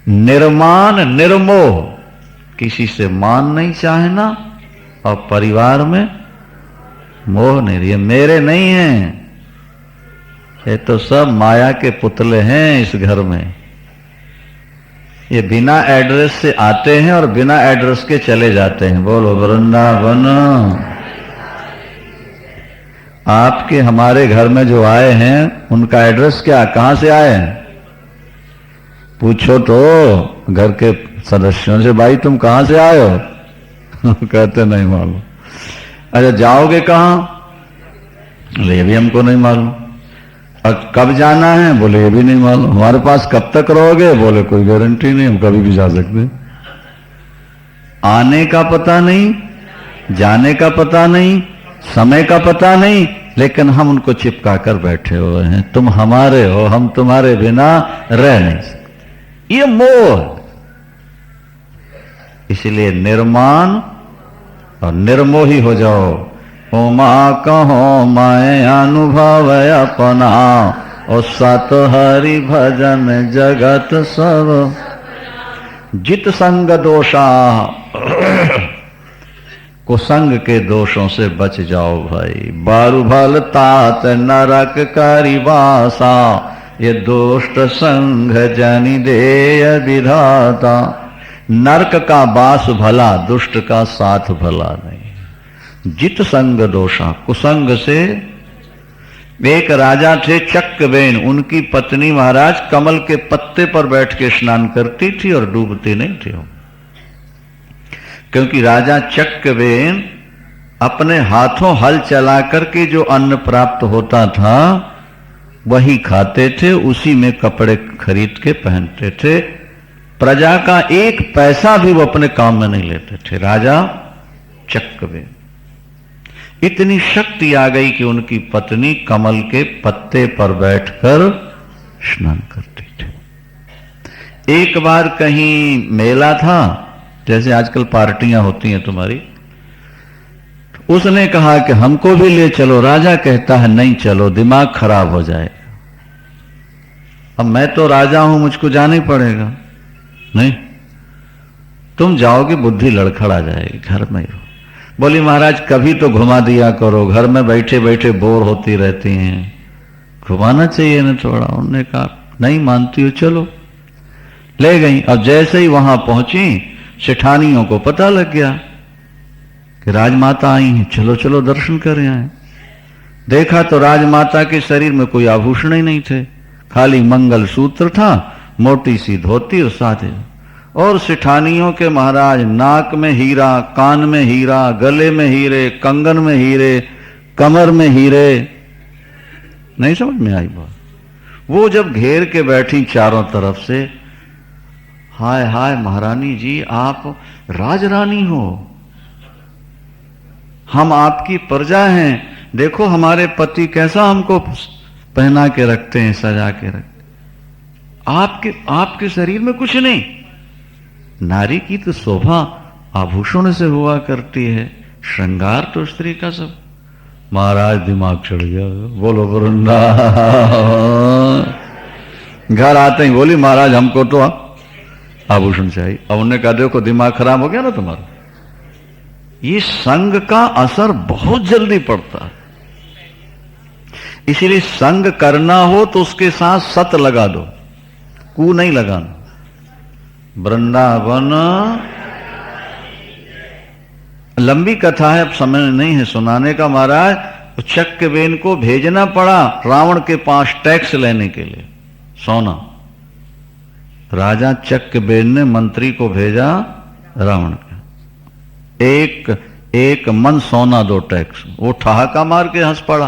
निर्माण निर्मोह, किसी से मान नहीं चाहना और परिवार में मोह नहीं। ये मेरे नहीं हैं, ये तो सब माया के पुतले हैं इस घर में। ये बिना एड्रेस से आते हैं और बिना एड्रेस के चले जाते हैं। बोलो वृंदावन। आपके हमारे घर में जो आए हैं उनका एड्रेस क्या, कहां से आए हैं? पूछो तो घर के सदस्यों से, भाई तुम कहां से आए हो? कहते नहीं मालूम। अच्छा जाओगे कहां? ये भी हमको नहीं मालूम। और कब जाना है? बोले ये भी नहीं मालूम। हमारे पास कब तक रहोगे? बोले कोई गारंटी नहीं, हम कभी भी जा सकते। आने का पता नहीं, जाने का पता नहीं, समय का पता नहीं, लेकिन हम उनको चिपका कर बैठे हुए हैं। तुम हमारे हो, हम तुम्हारे बिना रह नहीं सकते। ये मोह। इसलिए निर्माण और निर्मोही हो जाओ। उमा कहो मैं अनुभव अपना, और सत हरि भजन जगत सब। जित संग दोषा, कुसंग के दोषों से बच जाओ भाई। बारु भल तात नरक करी वासा, ये दोष्ट संग जनि देय विधाता। नरक का बास भला, दुष्ट का साथ भला नहीं। जित संग दोषा, कुसंग से। एक राजा थे चक्रवेन, उनकी पत्नी महाराज कमल के पत्ते पर बैठ के स्नान करती थी और डूबती नहीं थी। क्योंकि राजा चक्रवेन अपने हाथों हल चला करके जो अन्न प्राप्त होता था वही खाते थे, उसी में कपड़े खरीद के पहनते थे। प्रजा का 1 पैसा भी वो अपने काम में नहीं लेते थे। राजा चक्रवेन। इतनी शक्ति आ गई कि उनकी पत्नी कमल के पत्ते पर बैठकर स्नान करती थी। एक बार कहीं मेला था, जैसे आजकल पार्टियां होती हैं तुम्हारी, उसने कहा कि हमको भी ले चलो। राजा कहता है नहीं चलो, दिमाग खराब हो जाए। अब मैं तो राजा हूं, मुझको जाना ही पड़ेगा। नहीं, तुम जाओगे बुद्धि लड़खड़ा जाएगी, घर में ही हो। बोली महाराज कभी तो घुमा दिया करो, घर में बैठे बैठे बोर होती रहती हैं, घुमाना चाहिए ना थोड़ा। उन्होंने कहा नहीं मानती हो, चलो। ले गई। अब जैसे ही वहां पहुंची, सेठानियों को पता लग गया कि राजमाता आई हैं, चलो चलो दर्शन कर आए। देखा तो राजमाता के शरीर में कोई आभूषण ही नहीं थे, खाली मंगल सूत्र था, मोटी सी धोती और साथे। और सेठानियों के महाराज नाक में हीरा, कान में हीरा, गले में हीरे, कंगन में हीरे, कमर में हीरे। नहीं समझ में आई बात। वो जब घेर के बैठी चारों तरफ से, हाय हाय महारानी जी आप राजरानी हो, हम आपकी प्रजा हैं, देखो हमारे पति कैसा हमको पहना के रखते हैं, सजा के रखते। आपके शरीर में कुछ नहीं। नारी की तो शोभा आभूषण से हुआ करती है, श्रृंगार तो स्त्री का सब। महाराज दिमाग चढ़ गया, बोलो वृंदावन। घर आते ही बोली महाराज हमको तो आभूषण चाहिए। अब उन्होंने कहा देखो दिमाग खराब हो गया ना तुम्हारा, ये संग का असर बहुत जल्दी पड़ता है, इसलिए संग करना हो तो उसके साथ सत लगा दो, कू नहीं लगाना। वृंदावन लंबी कथा है, अब समय नहीं है सुनाने का। महाराज चक्रबेन को भेजना पड़ा रावण के पास टैक्स लेने के लिए सोना। राजा चक्रबेन ने मंत्री को भेजा रावण के, एक मन सोना दो टैक्स। वो ठहाका मार के हंस पड़ा,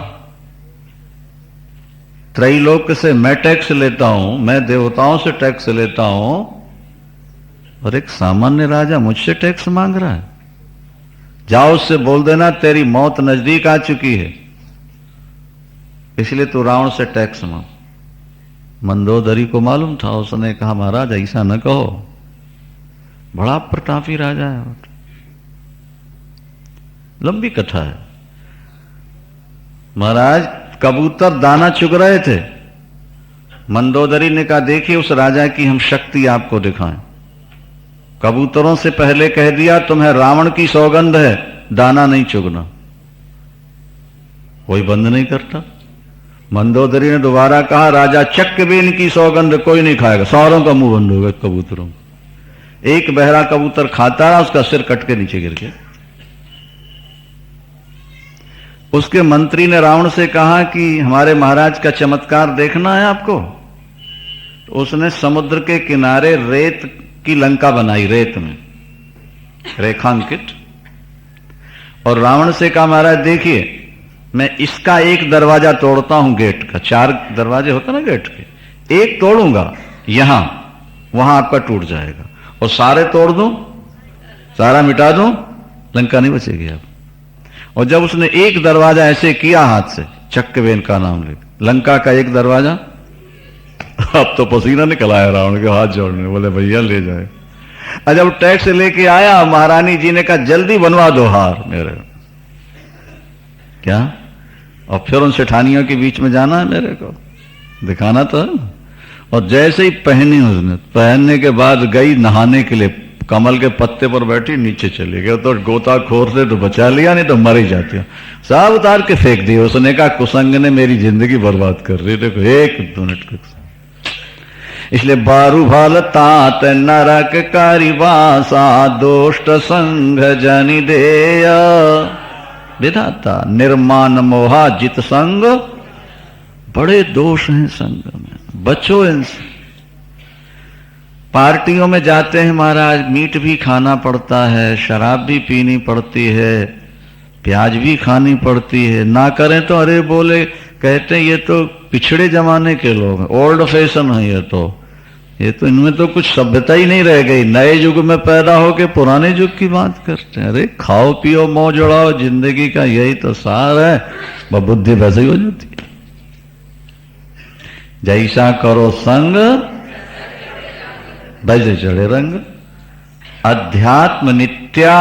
त्रैलोक से मैं टैक्स लेता हूं, मैं देवताओं से टैक्स लेता हूं, और एक सामान्य राजा मुझसे टैक्स मांग रहा है। जाओ उससे बोल देना तेरी मौत नजदीक आ चुकी है, इसलिए तू रावण से टैक्स मांग। मंदोदरी को मालूम था, उसने कहा महाराज ऐसा न कहो, बड़ा प्रतापी राजा है। लंबी कथा है। महाराज कबूतर दाना चुग रहे थे, मंदोदरी ने कहा देखिए उस राजा की हम शक्ति आपको दिखाएं। कबूतरों से पहले कह दिया तुम्हें रावण की सौगंध है, दाना नहीं चुगना। कोई बंद नहीं करता। मंदोदरी ने दोबारा कहा राजा चक्रबेन की सौगंध कोई नहीं खाएगा, सारों का मुंह बंद होगा कबूतरों। एक बहरा कबूतर खाता रहा, उसका सिर कट के नीचे गिर गया। उसके मंत्री ने रावण से कहा कि हमारे महाराज का चमत्कार देखना है आपको। तो उसने समुद्र के किनारे रेत की लंका बनाई, रेत में रेखांकित, और रावण से कहा महाराज देखिए मैं इसका एक दरवाजा तोड़ता हूं, गेट का 4 दरवाजे होते ना गेट के, एक तोड़ूंगा यहां, वहां आपका टूट जाएगा, और सारे तोड़ दूं, सारा मिटा दूं, लंका नहीं बचेगी आप। और जब उसने एक दरवाजा ऐसे किया हाथ से, चक्रबेन का नाम ले, लंका का एक दरवाजा, अब तो पसीना निकल आया रावण के हाथ जोड़ने, बोले भैया ले जाए। और जब टैक्स लेके आया, महारानी जी ने कहा जल्दी बनवा दो हार मेरे। क्या? और फिर उन सेठानियों के बीच में जाना है मेरे को, दिखाना तो है। और जैसे ही पहनी उसने, पहनने के बाद गई नहाने के लिए, कमल के पत्ते पर बैठी, नीचे चले गए। तो गोताखोर से तो बचा लिया, नहीं तो मर ही जाती। सब उतार के फेंक दिए। उसने कहा कुसंग ने मेरी जिंदगी बर्बाद कर दी। देखो एक मिनट का, इसलिए बारू भाल तात नरक कारिवासा दोष्ट संघ जनि देय विधाता निर्माण मोहा जित संग। बड़े दोष हैं संग में, बचो इनसे। पार्टियों में जाते हैं महाराज, मीट भी खाना पड़ता है, शराब भी पीनी पड़ती है, प्याज भी खानी पड़ती है। ना करें तो अरे बोले, कहते हैं ये तो पिछड़े जमाने के लोग हैं, ओल्ड फैशन है ये तो इनमें तो कुछ सभ्यता ही नहीं रह गई। नए युग में पैदा होके पुराने युग की बात करते हैं। अरे खाओ पियो मौज उड़ाओ, जिंदगी का यही तो सार है। वह बुद्धि वैसे ही हो जाती है। जैसा करो संग बैजे चढ़े रंग। अध्यात्म नित्या,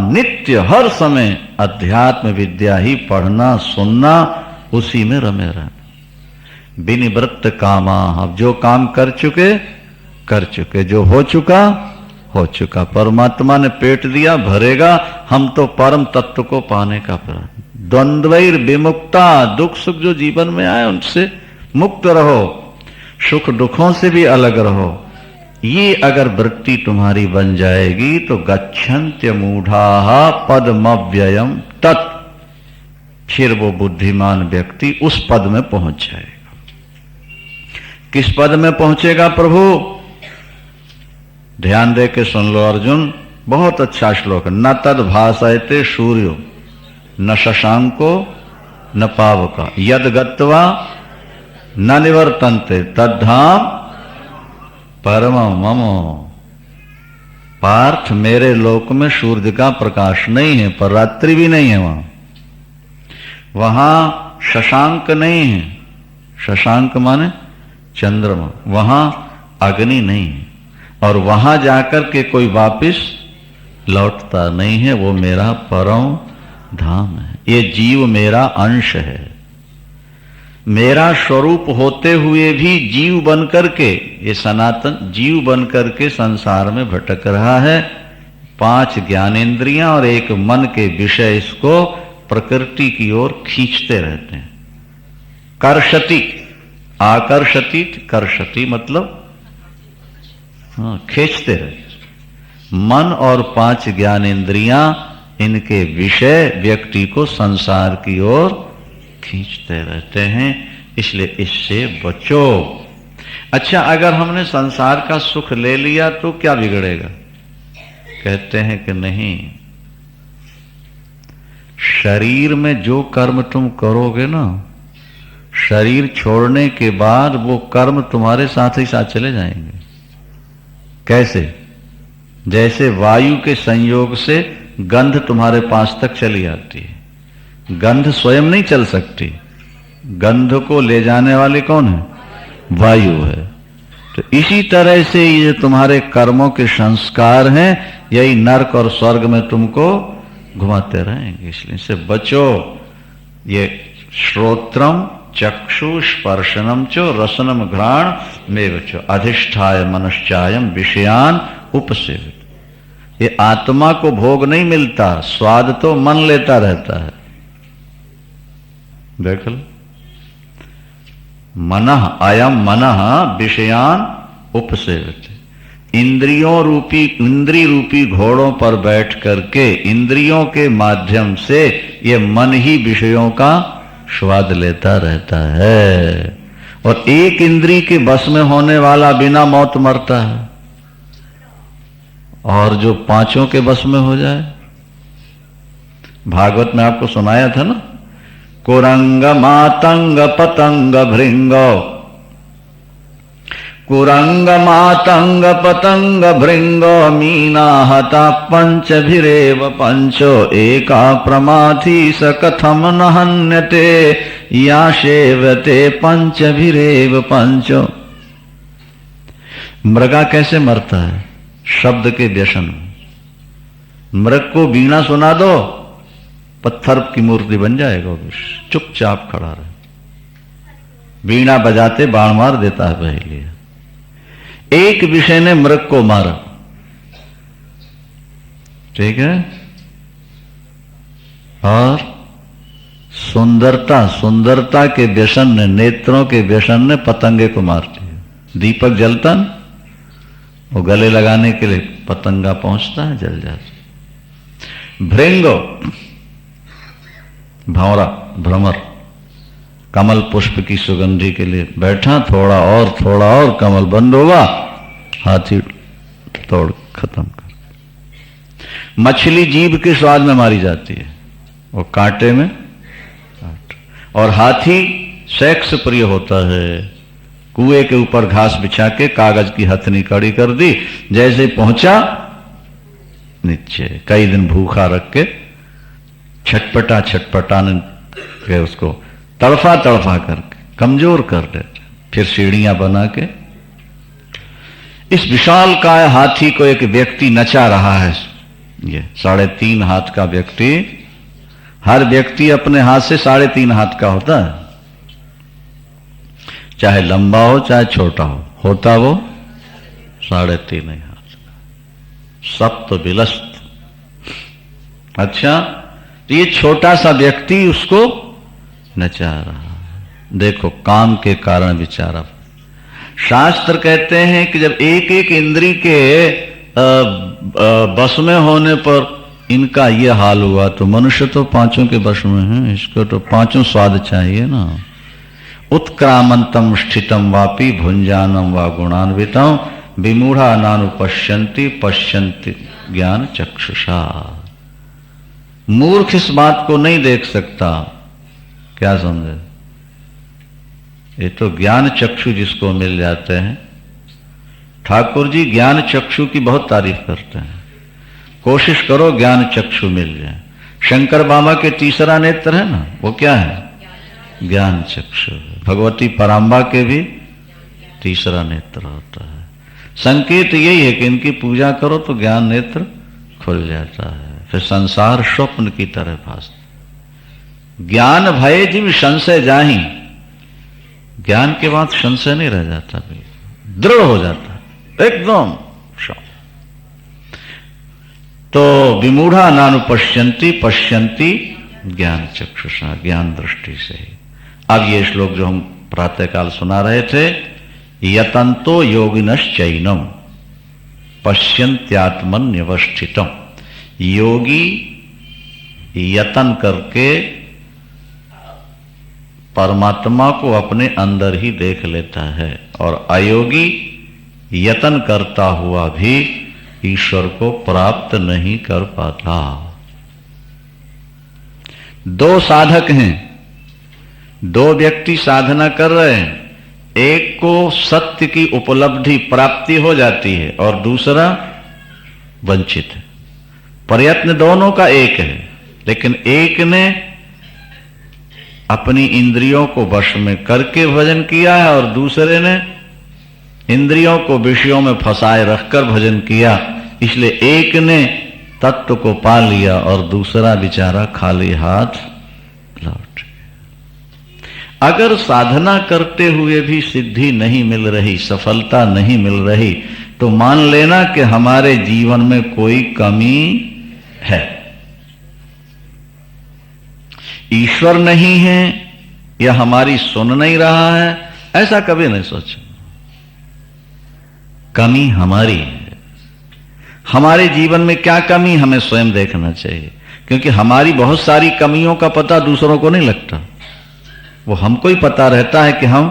नित्य हर समय अध्यात्म विद्या ही पढ़ना सुनना, उसी में रमे रहना। विनिवृत्त कामा, अब जो काम कर चुके कर चुके, जो हो चुका हो चुका। परमात्मा ने पेट दिया, भरेगा। हम तो परम तत्व को पाने का प्रयत्न। द्वंद्वैर विमुक्ता, दुख सुख जो जीवन में आए उनसे मुक्त रहो, सुख दुखों से भी अलग रहो। ये अगर वृत्ति तुम्हारी बन जाएगी तो गच्छन्त्य मूढ़ाः पदमव्ययम् तत्, फिर वो बुद्धिमान व्यक्ति उस पद में पहुंच जाएगा। किस पद में पहुंचेगा प्रभु? ध्यान दे के सुन लो अर्जुन, बहुत अच्छा श्लोक है। न तद भासयते सूर्यो न शशांको न पावका यद गत्वा न निवर्तन्ते तद्धाम परम मम। पार्थ, मेरे लोक में सूर्य का प्रकाश नहीं है, पर रात्रि भी नहीं है। वहां शशांक नहीं है, शशांक माने चंद्रमा। वहां अग्नि नहीं है, और वहां जाकर के कोई वापिस लौटता नहीं है। वो मेरा परम धाम है। ये जीव मेरा अंश है। मेरा स्वरूप होते हुए भी जीव बनकर के, ये सनातन जीव बनकर के संसार में भटक रहा है। 5 ज्ञानेंद्रियां और एक मन के विषय इसको प्रकृति की ओर खींचते रहते हैं। कर्षति, आकर्षति, कर्षति मतलब खींचते रहते। मन और 5 ज्ञानेंद्रियां, इनके विषय व्यक्ति को संसार की ओर खींचते रहते हैं, इसलिए इससे बचो। अच्छा, अगर हमने संसार का सुख ले लिया तो क्या बिगड़ेगा? कहते हैं कि नहीं, शरीर में जो कर्म तुम करोगे ना, शरीर छोड़ने के बाद वो कर्म तुम्हारे साथ ही साथ चले जाएंगे। कैसे? जैसे वायु के संयोग से गंध तुम्हारे पास तक चली आती है। गंध स्वयं नहीं चल सकती, गंध को ले जाने वाली कौन है? वायु है। तो इसी तरह से ये तुम्हारे कर्मों के संस्कार हैं, यही नरक और स्वर्ग में तुमको घुमाते रहेंगे। इसलिए से बचो। ये श्रोत्रम चक्षु स्पर्शनम चो रसनम घ्राण में चो अधिष्ठाय मनश्चायम विषयान उपसेवित। ये आत्मा को भोग नहीं मिलता, स्वाद तो मन लेता रहता है। देख लो, मनः अयम मनः विषयान उपसेवित। इंद्रियों रूपी, इंद्रिय रूपी घोड़ों पर बैठ करके इंद्रियों के माध्यम से ये मन ही विषयों का स्वाद लेता रहता है। और एक इंद्रिय के बस में होने वाला बिना मौत मरता है, और जो 5 के बस में हो जाए। भागवत में आपको सुनाया था ना, कुरंग मातंग पतंग भृंग, कुरंग मातंग पतंग भृंग मीना हता पंचभिरेव पंचो एका प्रमाथी स कथम न हन्यते या सेवते पंचभिरेव पंचो। मृगा कैसे मरता है? शब्द के व्यसन। मृग को वीणा सुना दो, पत्थर की मूर्ति बन जाएगा, चुपचाप खड़ा रहे। वीणा बजाते बाण मार देता है पहले। एक विषय ने मृग को मारा, ठीक है। और सुंदरता के व्यसन ने, नेत्रों के व्यसन ने पतंगे को मार दिया। दीपक जलता न, वो गले लगाने के लिए पतंगा पहुंचता है, जल जाता। भृंगो, भंवरा, भ्रमर, कमल पुष्प की सुगंधी के लिए बैठा, थोड़ा और कमल बंद होगा, हाथी तोड़ खत्म कर। मछली जीभ के स्वाद में मारी जाती है, वो कांटे में। और हाथी सेक्स प्रिय होता है। कुएं के ऊपर घास बिछा के कागज की हथनी कड़ी कर दी, जैसे पहुंचा नीचे कई दिन भूखा रख के छटपटाने के उसको तड़फा करके कमजोर कर देते, फिर सीढ़ियां बना के। इस विशालकाय हाथी को एक व्यक्ति नचा रहा है। ये 3.5 हाथ का व्यक्ति, हर व्यक्ति अपने हाथ से 3.5 हाथ का होता है, चाहे लंबा हो चाहे छोटा हो, होता वो 3.5 हाथ का, सप्त विलस्त। अच्छा, तो ये छोटा सा व्यक्ति उसको नचा रहा है। देखो, काम के कारण बेचारा। शास्त्र कहते हैं कि जब एक एक इंद्री के बस में होने पर इनका ये हाल हुआ, तो मनुष्य तो 5 के बस में है, इसको तो 5 स्वाद चाहिए ना। उत्क्रामंतम स्थितम वापि भुंजानम वा गुणान्वितम विमूढ़ा नानुपश्यन्ति पश्यन्ति ज्ञान चक्षुषा। मूर्ख इस बात को नहीं देख सकता। क्या समझे? ये तो ज्ञान चक्षु जिसको मिल जाते हैं। ठाकुर जी ज्ञान चक्षु की बहुत तारीफ करते हैं। कोशिश करो ज्ञान चक्षु मिल जाए। शंकर बाबा के तीसरा नेत्र है ना, वो क्या है? ज्ञान चक्षु। भगवती पराम्बा के भी तीसरा नेत्र होता है। संकेत यही है कि इनकी पूजा करो तो ज्ञान नेत्र खुल जाता है, फिर संसार स्वप्न की तरह भासता। ज्ञान भय जिम संशय जाहि, ज्ञान के बाद संशय नहीं रह जाता, दृढ़ हो जाता एकदम। तो विमूढ़ा नानुपश्यन्ति पश्यन्ति ज्ञान चक्षुषा, ज्ञान दृष्टि से। अब ये श्लोक जो हम प्रातःकाल सुना रहे थे, यतन्तो योगिनश्चैनम पश्यन्त्यात्मन्यवस्थितम। योगी यतन करके परमात्मा को अपने अंदर ही देख लेता है, और अयोगी यतन करता हुआ भी ईश्वर को प्राप्त नहीं कर पाता। 2 साधक हैं, 2 व्यक्ति साधना कर रहे हैं। एक को सत्य की उपलब्धि प्राप्ति हो जाती है और दूसरा वंचित है। प्रयत्न दोनों का एक है, लेकिन एक ने अपनी इंद्रियों को वश में करके भजन किया है और दूसरे ने इंद्रियों को विषयों में फंसाए रखकर भजन किया। इसलिए एक ने तत्व को पा लिया और दूसरा बेचारा खाली हाथ लौट गया। अगर साधना करते हुए भी सिद्धि नहीं मिल रही, सफलता नहीं मिल रही, तो मान लेना कि हमारे जीवन में कोई कमी है। ईश्वर नहीं है या हमारी सुन नहीं रहा है, ऐसा कभी नहीं सोचो। कमी हमारी है। हमारे जीवन में क्या कमी, हमें स्वयं देखना चाहिए, क्योंकि हमारी बहुत सारी कमियों का पता दूसरों को नहीं लगता। वो हमको ही पता रहता है कि हम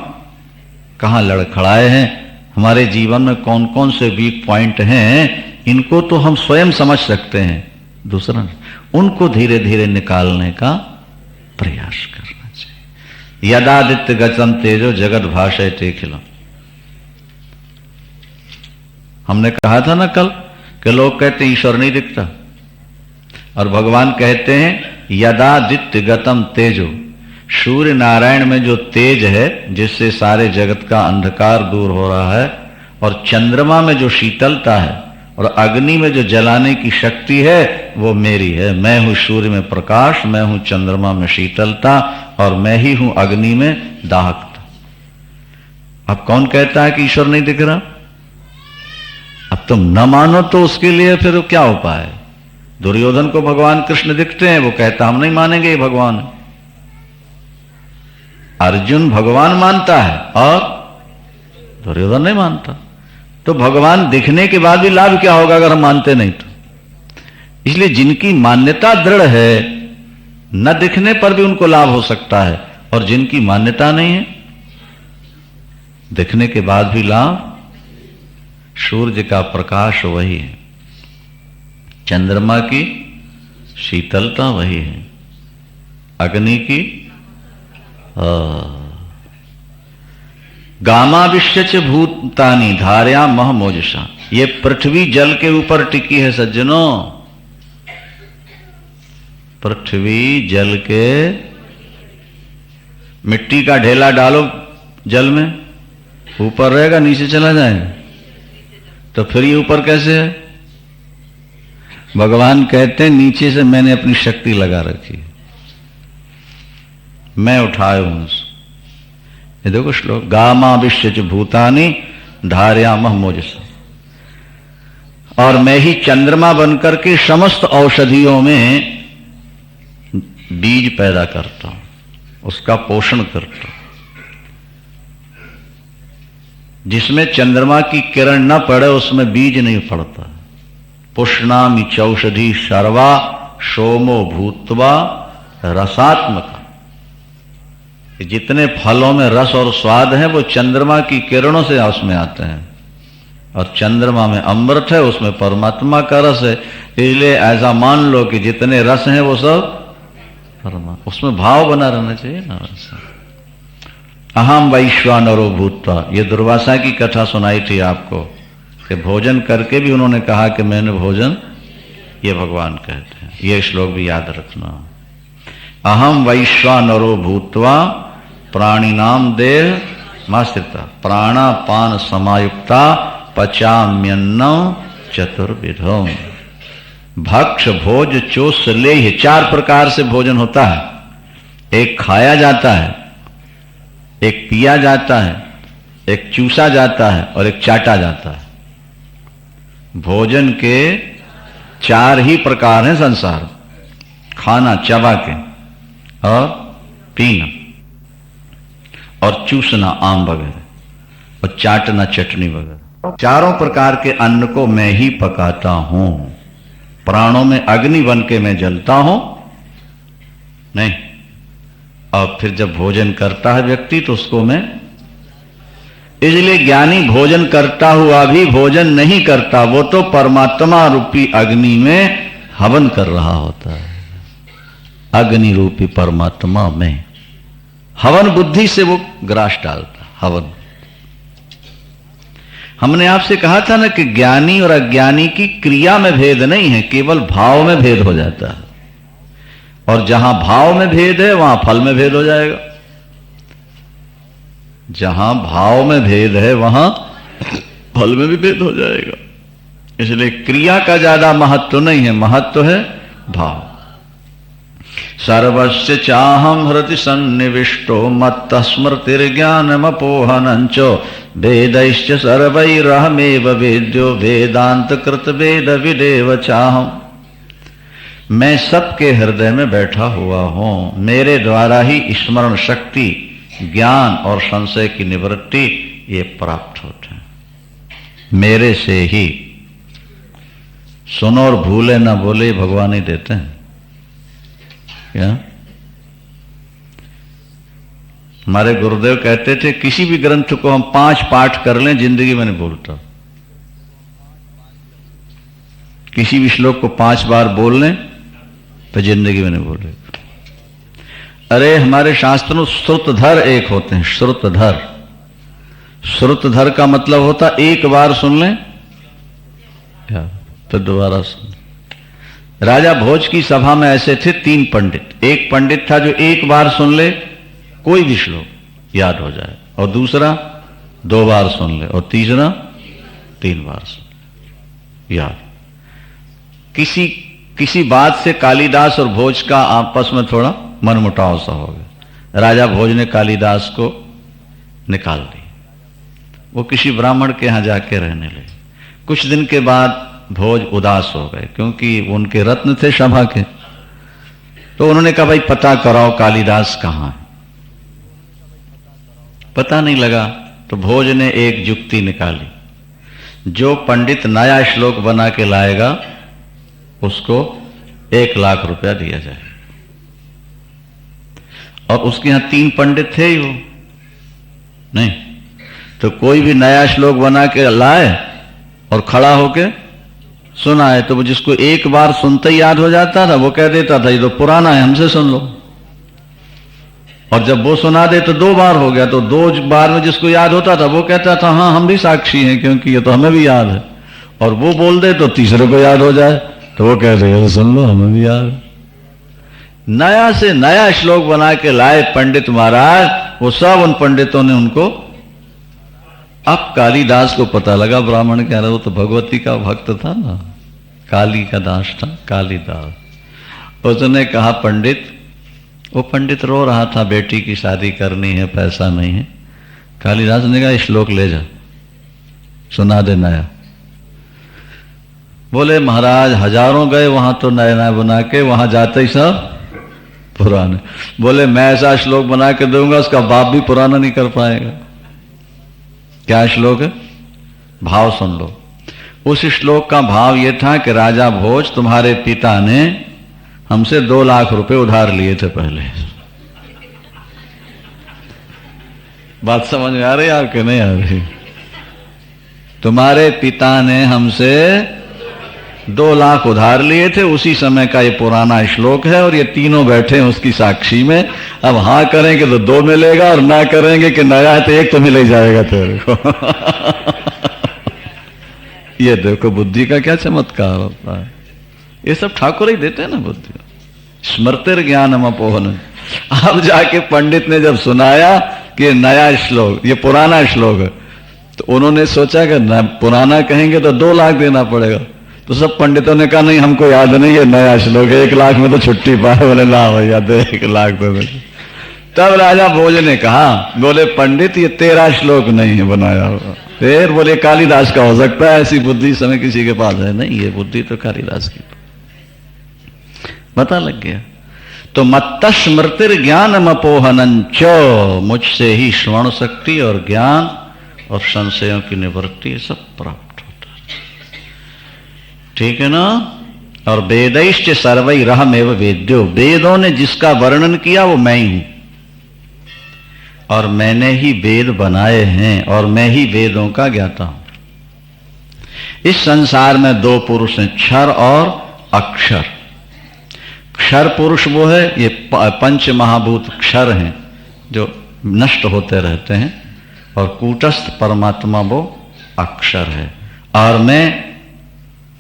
कहां लड़खड़ाए हैं, हमारे जीवन में कौन कौन से वीक पॉइंट हैं। इनको तो हम स्वयं समझ सकते हैं, दूसरा उनको धीरे धीरे निकालने का प्रयास करना चाहिए। यदादित्य गचम तेजो जगत भाषयते खिलम। हमने कहा था ना कल कि लोग कहते हैं ईश्वर नहीं दिखता, और भगवान कहते हैं यदादित्य गतम तेजो। सूर्य नारायण में जो तेज है जिससे सारे जगत का अंधकार दूर हो रहा है, और चंद्रमा में जो शीतलता है, और अग्नि में जो जलाने की शक्ति है, वो मेरी है। मैं हूं सूर्य में प्रकाश, मैं हूं चंद्रमा में शीतलता, और मैं ही हूं अग्नि में दाहकता। अब कौन कहता है कि ईश्वर नहीं दिख रहा? अब तुम न मानो तो उसके लिए फिर क्या उपाय है? दुर्योधन को भगवान कृष्ण दिखते हैं, वो कहता हम नहीं मानेंगे ये भगवान है। अर्जुन भगवान मानता है और दुर्योधन नहीं मानता। तो भगवान दिखने के बाद भी लाभ क्या होगा अगर हम मानते नहीं तो? इसलिए जिनकी मान्यता दृढ़ है, न दिखने पर भी उनको लाभ हो सकता है, और जिनकी मान्यता नहीं है, दिखने के बाद भी लाभ। सूर्य का प्रकाश वही है, चंद्रमा की शीतलता वही है, अग्नि की गामाविश्यच भूतानि धार्या मह मोजसा। ये पृथ्वी जल के ऊपर टिकी है सज्जनों। पृथ्वी जल के, मिट्टी का ढेला डालो जल में, ऊपर रहेगा नीचे चला जाएगा? तो फिर ये ऊपर कैसे है? भगवान कहते हैं नीचे से मैंने अपनी शक्ति लगा रखी, मैं उठाए हूं। ये देखो श्लोक, गामा विश्व भूतानि धारयामह मोजसा, और मैं ही चंद्रमा बनकर के समस्त औषधियों में बीज पैदा करता हूं, उसका पोषण करता हूं। जिसमें चंद्रमा की किरण न पड़े उसमें बीज नहीं पड़ता। पुष्णामि चौषधि सर्वा सोमो भूत्वा रसात्मका, जितने फलों में रस और स्वाद है वो चंद्रमा की किरणों से उसमें आते हैं, और चंद्रमा में अमृत है, उसमें परमात्मा का रस है। इसलिए ऐसा मान लो कि जितने रस हैं वो सब परमात्मा, उसमें भाव बना रहना चाहिए ना। अहम वैश्वानरो भूत्वा, ये दुर्वासा की कथा सुनाई थी आपको कि भोजन करके भी उन्होंने कहा कि मैंने भोजन, ये भगवान कहते हैं। ये श्लोक भी याद रखना। अहम वैश्वानरो भूत्वा प्राणिनाम देह मास्तिता प्राणापान समायुक्ता पचाम्यन्नम चतुर्विधम। भक्ष भोज चोष लेह, 4 प्रकार से भोजन होता है। एक खाया जाता है, एक पिया जाता है, एक चूसा जाता है और एक चाटा जाता है। भोजन के 4 ही प्रकार हैं संसार में, खाना चबा के, और पीना, और चूसना आम वगैरह, और चाटना चटनी वगैरह। 4 प्रकार के अन्न को मैं ही पकाता हूं। प्राणों में अग्नि बन के मैं जलता हूं नहीं, और फिर जब भोजन करता है व्यक्ति तो उसको मैं, इसलिए ज्ञानी भोजन करता हुआ भी भोजन नहीं करता, वो तो परमात्मा रूपी अग्नि में हवन कर रहा होता है। अग्नि रूपी परमात्मा में हवन बुद्धि से वो ग्रास डालता हवन। हमने आपसे कहा था ना कि ज्ञानी और अज्ञानी की क्रिया में भेद नहीं है, केवल भाव में भेद हो जाता है। और जहां भाव में भेद है वहां फल में भेद हो जाएगा। जहां भाव में भेद है वहां फल में भी भेद हो जाएगा। इसलिए क्रिया का ज्यादा महत्व नहीं है, महत्व है भाव। सर्वस्य चाहम हृदि सन्निविष्टो मत्त स्मृतिर्ज्ञानमपोहनञ्च वेदैश्च सर्वैरहमेव वेद्यो वेदांत कृत वेद विदेव चाहम। मैं सबके हृदय में बैठा हुआ हूं, मेरे द्वारा ही स्मरण शक्ति, ज्ञान और संशय की निवृत्ति ये प्राप्त होते हैं, मेरे से ही। सुनो और भूले ना बोले भगवान ही देते हैं। क्या हमारे गुरुदेव कहते थे किसी भी ग्रंथ को हम 5 पाठ कर लें जिंदगी में नहीं भूलता। किसी भी श्लोक को 5 बार बोल लें तो जिंदगी में नहीं भूले। अरे हमारे शास्त्र में श्रुतधर एक होते हैं, श्रुतधर। श्रुतधर का मतलब होता एक बार सुन लें तो दोबारा सुन। राजा भोज की सभा में ऐसे थे 3 पंडित। एक पंडित था जो एक बार सुन ले कोई भी श्लोक याद हो जाए, और दूसरा 2 बार सुन ले, और तीसरा 3 बार सुन याद। किसी बात से कालिदास और भोज का आपस में थोड़ा मनमुटाव सा हो गया। राजा भोज ने कालिदास को निकाल दिया, वो किसी ब्राह्मण के यहां जाके रहने लगे। कुछ दिन के बाद भोज उदास हो गए, क्योंकि उनके रत्न थे सभा के। तो उन्होंने कहा भाई पता कराओ कालिदास कहां है। पता नहीं लगा तो भोज ने एक जुक्ति निकाली, जो पंडित नया श्लोक बना के लाएगा उसको 1 लाख रुपया दिया जाए। और उसके यहां 3 पंडित थे ही वो नहीं, तो कोई भी नया श्लोक बना के लाए और खड़ा होके सुनाए, तो वो जिसको एक बार सुनते ही याद हो जाता था वो कह देता था ये तो पुराना है, हमसे सुन लो। और जब वो सुना दे तो 2 बार हो गया, तो 2 बार में जिसको याद होता था वो कहता था हाँ हम भी साक्षी हैं, क्योंकि ये तो हमें भी याद है। और वो बोल दे तो तीसरे को याद हो जाए, तो वो कहते हैं सुन लो हमें भी याद है। नया से नया श्लोक बना के लाए पंडित महाराज, वो सब उन पंडितों ने उनको अब कालिदास को पता लगा, ब्राह्मण कह रहा वो तो भगवती का भक्त था ना, काली का दास था कालिदास। उसने कहा पंडित, वो पंडित रो रहा था, बेटी की शादी करनी है, पैसा नहीं है। कालिदास ने कहा श्लोक ले जा, सुना दे नया। बोले महाराज हजारों गए वहां तो नया नया बना के, वहां जाते ही सब पुराने। बोले मैं ऐसा श्लोक बना के दूंगा उसका बाप भी पुराना नहीं कर पाएगा। क्या श्लोक है? भाव सुन लो। उस श्लोक का भाव यह था कि राजा भोज, तुम्हारे पिता ने हमसे 2 लाख रुपए उधार लिए थे पहले। बात समझ में आ रही है आपके? नहीं आ रही? तुम्हारे पिता ने हमसे 2 लाख उधार लिए थे, उसी समय का ये पुराना श्लोक है और ये तीनों बैठे हैं उसकी साक्षी में। अब हाँ करेंगे तो 2 मिलेगा और ना करेंगे कि नया है तो 1 तो मिल ही जाएगा तेरे को। ये देखो बुद्धि का क्या चमत्कार होता है। ये सब ठाकुर ही देते हैं ना बुद्धि। स्मृतिर ज्ञानम अपोहन। अब जाके पंडित ने जब सुनाया कि ये नया श्लोक, ये पुराना श्लोक है, तो उन्होंने सोचा कि पुराना कहेंगे तो 2 लाख देना पड़ेगा। तो सब पंडितों ने कहा नहीं हमको याद नहीं है, नया श्लोक है, 1 लाख में तो छुट्टी पाए। बोले ला भैया दे 1 लाख दे। तब राजा भोज ने कहा, बोले पंडित ये तेरा श्लोक नहीं है बनाया हुआ। फिर बोले कालिदास का हो सकता है, ऐसी बुद्धि समय किसी के पास है नहीं, ये बुद्धि तो कालिदास की। पता लग गया। तो मत्त स्मृतिर ज्ञानम अपोहनं च, मुझसे ही श्रवण शक्ति और ज्ञान और संशयों की निवृत्ति सब प्राप्त होता है। ठीक है ना? और वेदैश्च सर्वैरहमेव वेद्यो, वेदों ने जिसका वर्णन किया वो मैं ही हूं और मैंने ही वेद बनाए हैं और मैं ही वेदों का ज्ञाता हूं। इस संसार में 2 पुरुष हैं, क्षर और अक्षर। क्षर पुरुष वो है, ये 5 महाभूत क्षर हैं जो नष्ट होते रहते हैं, और कूटस्थ परमात्मा वो अक्षर है। और मैं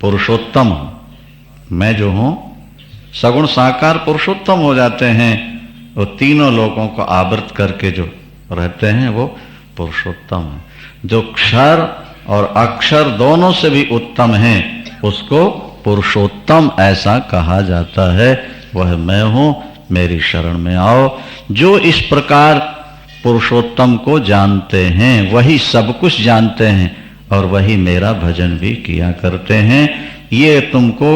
पुरुषोत्तम हूं। मैं जो हूं सगुण साकार पुरुषोत्तम हो जाते हैं, वो तीनों लोगों को आवृत करके जो रहते हैं वो पुरुषोत्तम है। जो क्षर और अक्षर दोनों से भी उत्तम है उसको पुरुषोत्तम ऐसा कहा जाता है। वह मैं हूं, मेरी शरण में आओ। जो इस प्रकार पुरुषोत्तम को जानते हैं वही सब कुछ जानते हैं और वही मेरा भजन भी किया करते हैं। ये तुमको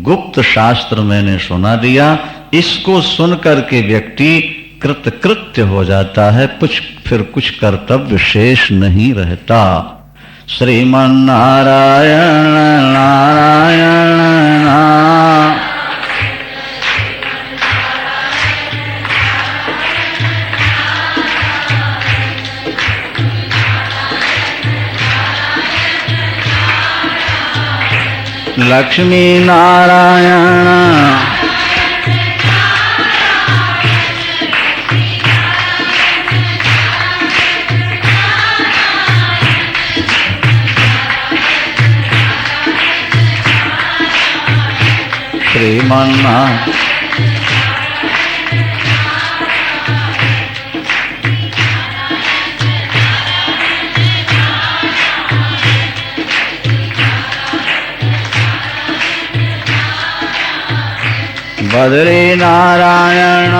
गुप्त शास्त्र मैंने सुना दिया। इसको सुनकर के व्यक्ति कृतकृत्य हो जाता है, फिर कुछ कर्तव्य शेष नहीं रहता। श्रीमन नारायण नारायण नारायण। लक्ष्मी नारायण श्रीमन्नारायण। बद्री नारायण